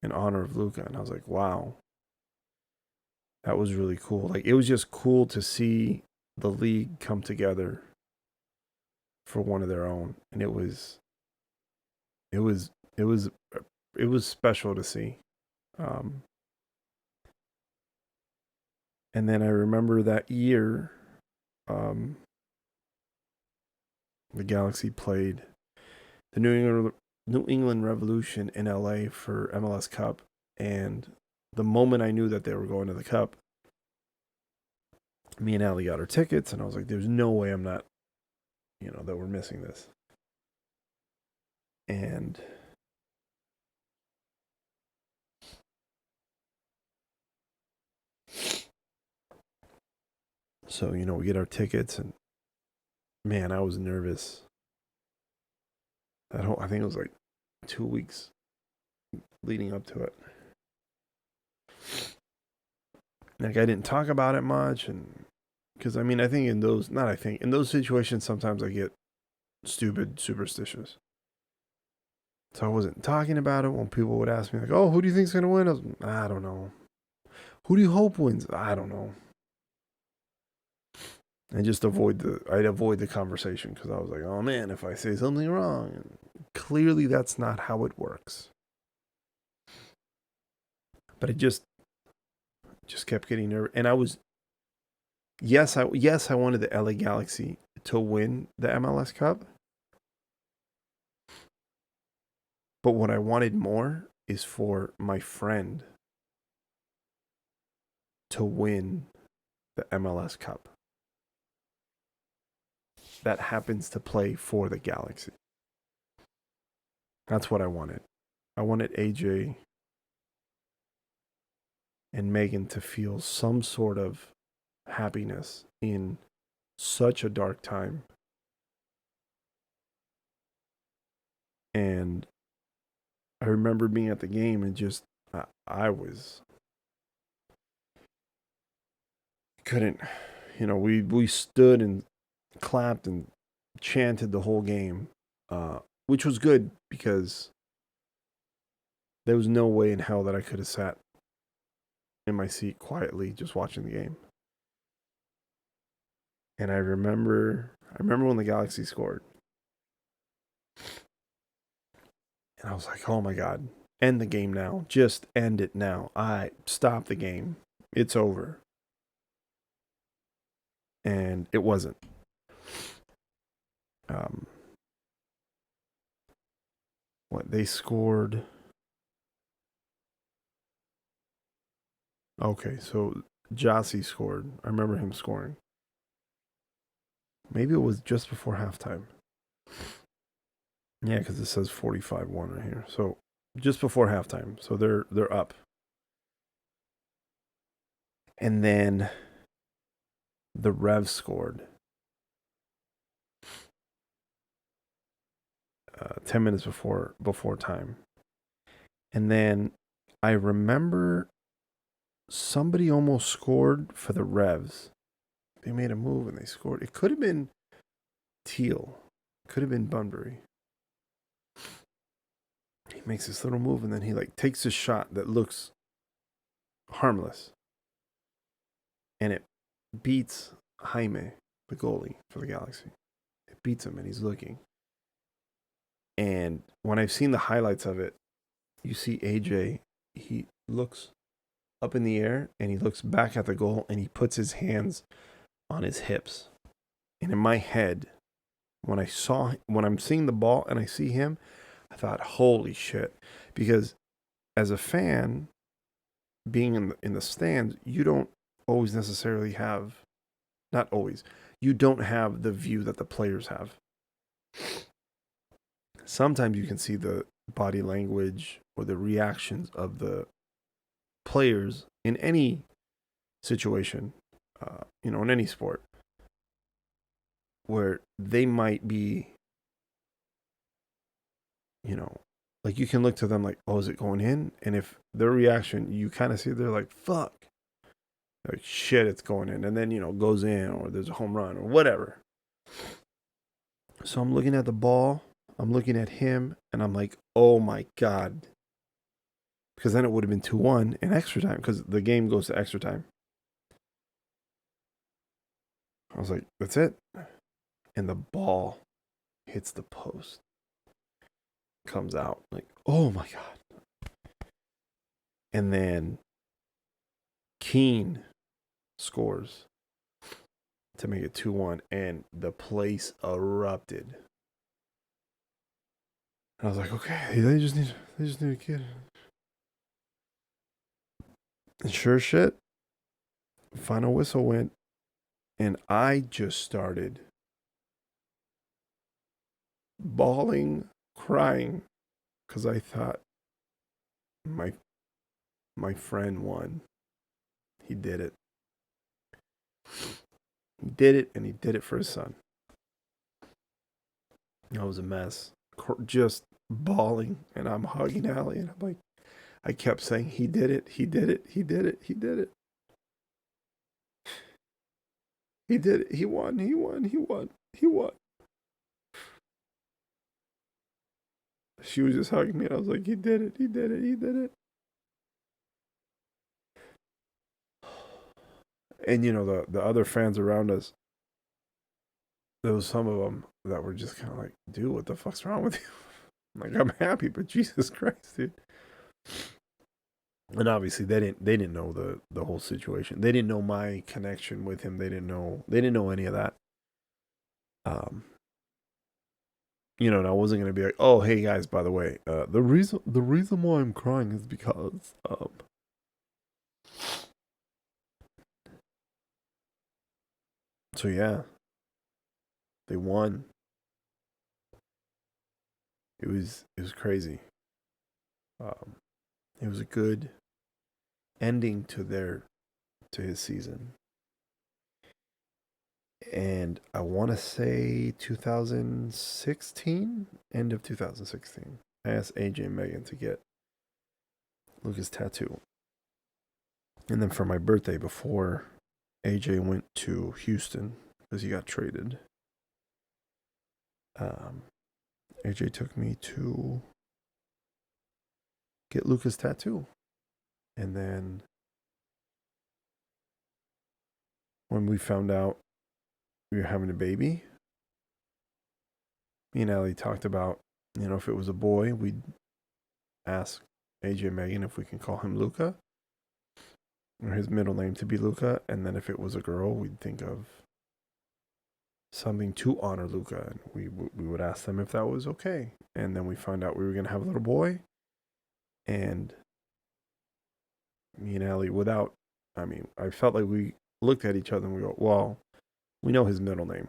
[SPEAKER 2] in honor of Luca, and I was like, wow, that was really cool. Like, it was just cool to see the league come together for one of their own, and it was special to see. And then I remember that year, the Galaxy played the New England Revolution in LA for MLS Cup, and the moment I knew that they were going to the Cup, me and Allie got our tickets, and I was like, "There's no way I'm not, that we're missing this." And so, we get our tickets, and man, I was nervous. I think it was like 2 weeks leading up to it. Like, I didn't talk about it much, and because I think in those situations, sometimes I get stupid superstitious. So I wasn't talking about it when people would ask me, like, "Oh, who do you think's gonna win?" I don't know. Who do you hope wins? I don't know. And just I'd avoid the conversation because I was like, "Oh man, if I say something wrong," and clearly that's not how it works. But it just kept getting nervous, and I was, I wanted the LA Galaxy to win the MLS Cup, but what I wanted more is for my friend to win the MLS Cup that happens to play for the Galaxy. That's what I wanted. I wanted AJ and Megan to feel some sort of happiness in such a dark time. And I remember being at the game and just, I was, couldn't, we stood and clapped and chanted the whole game, which was good because there was no way in hell that I could have sat in my seat quietly just watching the game. And I remember when the Galaxy scored. And I was like, "Oh my God, end the game now. Just end it now. Stop the game. It's over." And it wasn't. They scored? Okay, so Jossie scored. I remember him scoring. Maybe it was just before halftime. Yeah, because it says 45-1 right here. So just before halftime. So they're up. And then the Revs scored 10 minutes before time. And then I remember somebody almost scored for the Revs. They made a move and they scored. It could have been Teal. Could have been Bunbury. He makes this little move and then he takes a shot that looks harmless. And it beats Jaime, the goalie for the Galaxy. It beats him and he's looking. And when I've seen the highlights of it, you see AJ, he looks up in the air and he looks back at the goal and he puts his hands on his hips. And in my head, when I'm seeing the ball and I see him, I thought, holy shit. Because as a fan, being in the stands, you don't always necessarily have, not always, you don't have the view that the players have. Sometimes you can see the body language or the reactions of the players in any situation, in any sport, where they might be, like you can look to them like, oh, is it going in? And if their reaction, you kind of see they're like, fuck, like shit, it's going in. And then, goes in or there's a home run or whatever. So I'm looking at the ball, I'm looking at him, and I'm like, oh my God. Because then it would have been 2-1 in extra time because the game goes to extra time. I was like, that's it. And the ball hits the post. Comes out. Like, oh my God. And then Keane scores to make it 2-1. And the place erupted. And I was like, okay, they just need a kid. And sure shit, final whistle went. And I just started bawling, crying, because I thought my friend won. He did it. He did it, and he did it for his son. I was a mess, just bawling, and I'm hugging Allie, and I'm like, I kept saying, he did it, he did it, he did it, he did it. He did it, he won, he won, he won, he won. She was just hugging me, and I was like, he did it, he did it, he did it. And, the other fans around us, there was some of them that were just kind of like, dude, what the fuck's wrong with you? I'm like, I'm happy, but Jesus Christ, dude. And obviously they didn't know the whole situation. They didn't know my connection with him. They didn't know any of that. And I wasn't gonna be like, oh, hey guys, by the way, the reason why I'm crying is because so yeah, they won. It was crazy. It was a good ending to his season. And I want to say 2016, end of 2016. I asked AJ and Megan to get Luca's tattoo. And then for my birthday, before AJ went to Houston, because he got traded, AJ took me to get Luca's tattoo. And then when we found out we were having a baby, me and Allie talked about, if it was a boy, we'd ask AJ and Megan if we can call him Luca, or his middle name to be Luca. And then if it was a girl, we'd think of something to honor Luca, and we would ask them if that was okay. And then we found out we were going to have a little boy. And me and Allie, I felt like we looked at each other and we go, well, we know his middle name.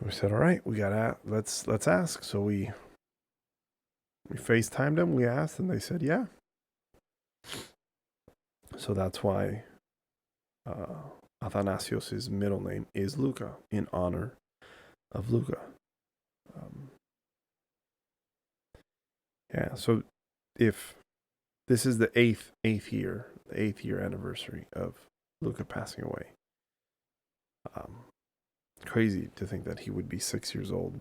[SPEAKER 2] We said, all right, we gotta let's ask. So we FaceTimed them, we asked, and they said yeah. So that's why Athanasios' middle name is Luca, in honor of Luca. So if this is the eighth year anniversary of Luca passing away. Crazy to think that he would be 6 years old.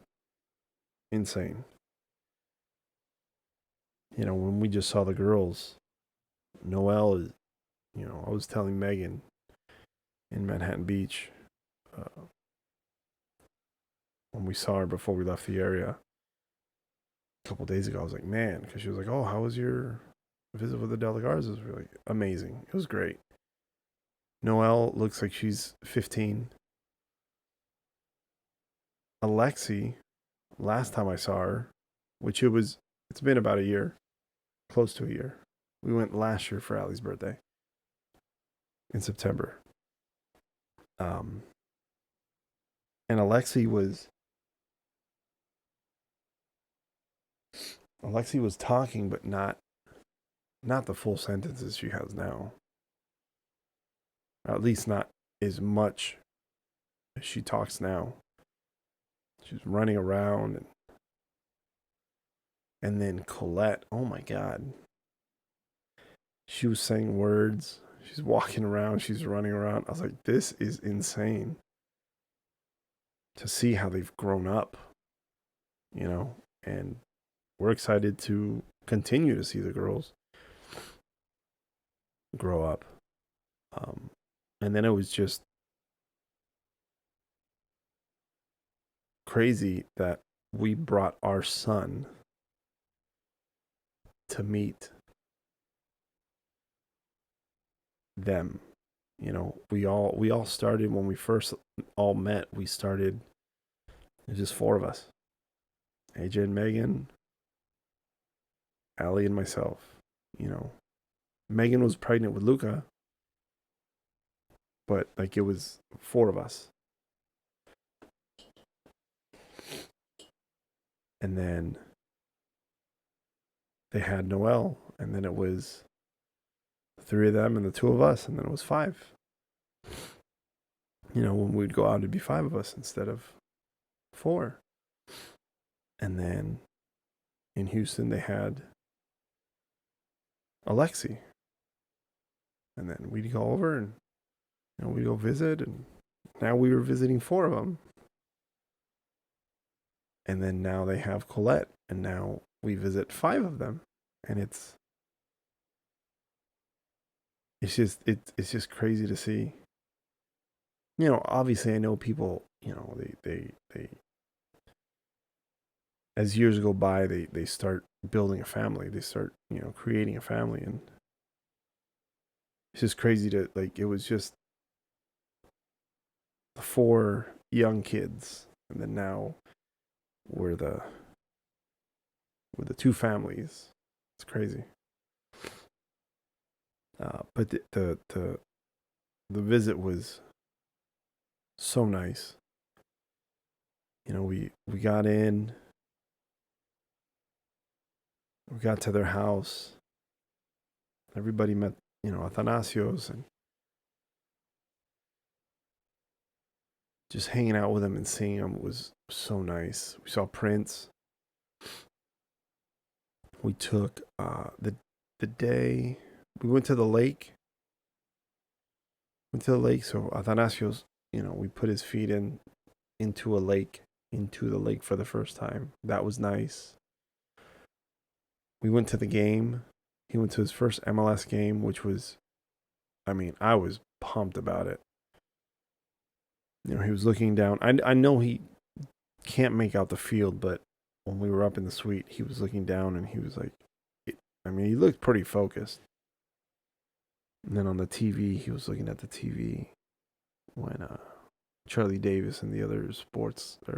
[SPEAKER 2] Insane. When we just saw the girls, Noelle is, I was telling Megan in Manhattan Beach, when we saw her before we left the area a couple days ago, I was like, man, because she was like, oh, how was your visit with the De La Garzas? We were like, amazing. It was great. Noelle looks like she's 15. Alexi, last time I saw her, which it's been about a year, close to a year. We went last year for Allie's birthday in September. And Alexi was talking, but not the full sentences she has now. Or at least not as much as she talks now. She's running around, and then Colette, oh my God. She was saying words. She's walking around. She's running around. I was like, this is insane. To see how they've grown up, and we're excited to continue to see the girls grow up. And then it was just crazy that we brought our son to meet them. We all started when we first all met. We started. There's just four of us: AJ and Megan, Allie and myself. Megan was pregnant with Luca, but it was four of us. And then they had Noelle, and then it was three of them and the two of us, and then it was five. When we'd go out, it'd be five of us instead of four. And then in Houston, they had Alexi. And then we'd go over and we'd go visit, and now we were visiting four of them. And then now they have Colette, and now we visit five of them. And it's just crazy to see. Obviously I know people, they as years go by, they start building a family. They start, creating a family, and it's just crazy to it was just the four young kids, and then now we're the two families. It's crazy. But the visit was so nice. We got in. We got to their house. Everybody met, Athanasios, and just hanging out with him and seeing him was so nice. We saw Prince. We took the day we went to the lake. So Athanasios, we put his feet into the lake for the first time. That was nice. We went to the game. He went to his first MLS game, which was, I was pumped about it. He was looking down. I know he can't make out the field, but when we were up in the suite, he was looking down, and he was like, he looked pretty focused. And then on the TV, he was looking at the TV when Charlie Davis and the other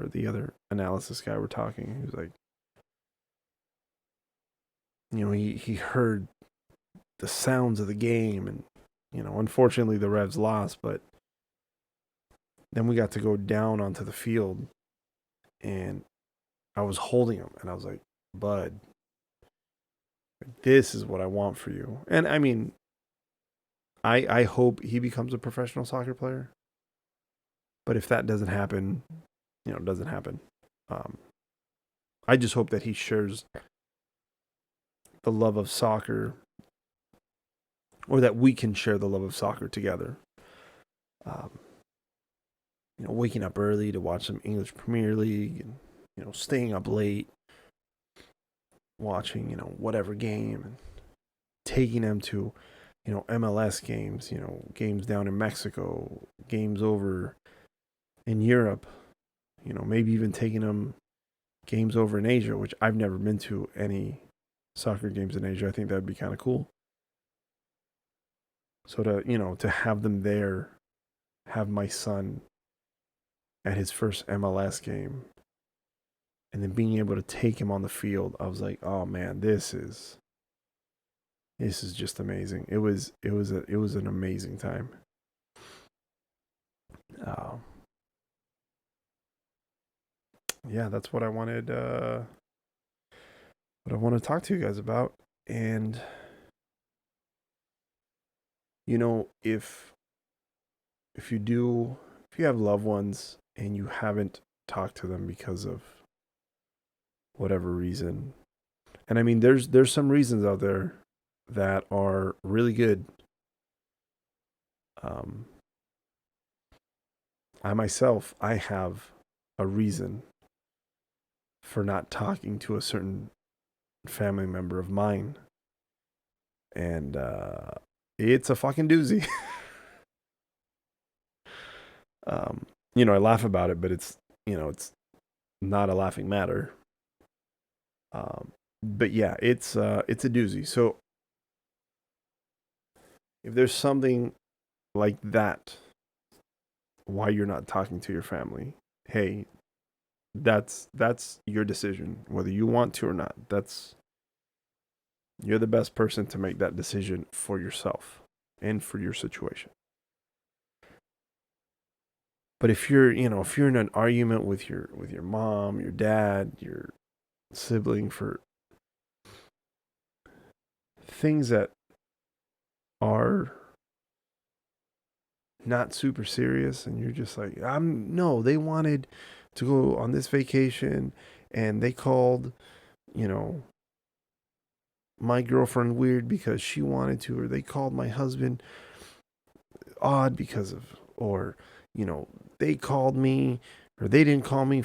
[SPEAKER 2] the other analysis guy were talking. He was like, he heard the sounds of the game, and unfortunately the Revs lost, but then we got to go down onto the field, and I was holding him, and I was like, Bud, this is what I want for you. And I hope he becomes a professional soccer player, but if that doesn't happen, it doesn't happen. I just hope that he shares the love of soccer, or that we can share the love of soccer together. Waking up early to watch some English Premier League, and staying up late watching whatever game, and taking them to MLS games, games down in Mexico, games over in Europe, maybe even taking them games over in Asia, which I've never been to any soccer games in Asia. I think that'd be kind of cool. So to have them there, have my son at his first MLS game, and then being able to take him on the field, I was like, oh man, this is just amazing. It was an amazing time. Yeah, that's what I wanted. What I want to talk to you guys about. And if you have loved ones and you haven't talked to them because of whatever reason, and I mean, there's some reasons out there that are really good. Um, I have a reason for not talking to a certain family member of mine, and it's a fucking doozy. I laugh about it, but it's not a laughing matter. But yeah, it's a doozy. So if there's something like that, why you're not talking to your family, hey, that's your decision, whether you want to or not. You're the best person to make that decision for yourself and for your situation. But if you're in an argument with your mom, your dad, your sibling for things that are not super serious, and you're just like, no, they wanted to go on this vacation and they called, you know, my girlfriend weird because she wanted to, or they called my husband odd because of, or, they called me, or they didn't call me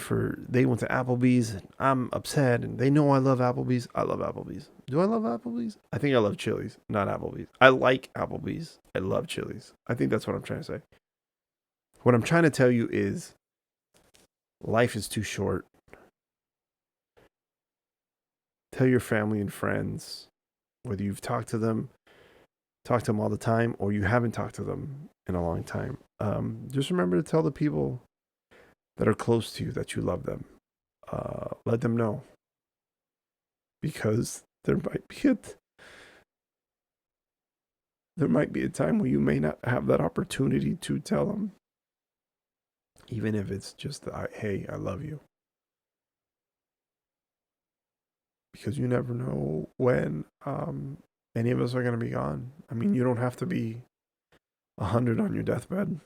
[SPEAKER 2] they went to Applebee's and I'm upset, and they know I love Applebee's. I love Applebee's. Do I love Applebee's? I think I love Chili's, not Applebee's. I like Applebee's. I love Chili's. I think that's what I'm trying to say. What I'm trying to tell you is life is too short. Tell your family and friends, whether you've talked to them all the time, or you haven't talked to them in a long time. Just remember to tell the people that are close to you that you love them. Let them know, because there might be a time where you may not have that opportunity to tell them, even if it's just hey, I love you. Because you never know when any of us are going to be gone. I mean, you don't have to be 100 on your deathbed.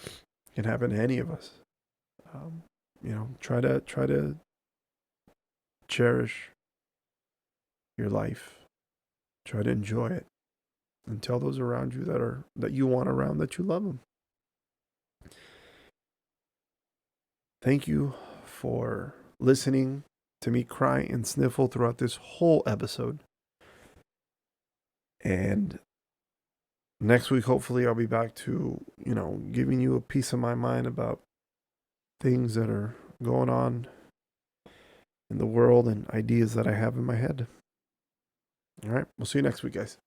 [SPEAKER 2] It can happen to any of us. Try to cherish your life. Try to enjoy it, and tell those around you that you want around that you love them. Thank you for listening to me cry and sniffle throughout this whole episode. And next week, hopefully, I'll be back to, giving you a piece of my mind about things that are going on in the world and ideas that I have in my head. All right. We'll see you next week, guys.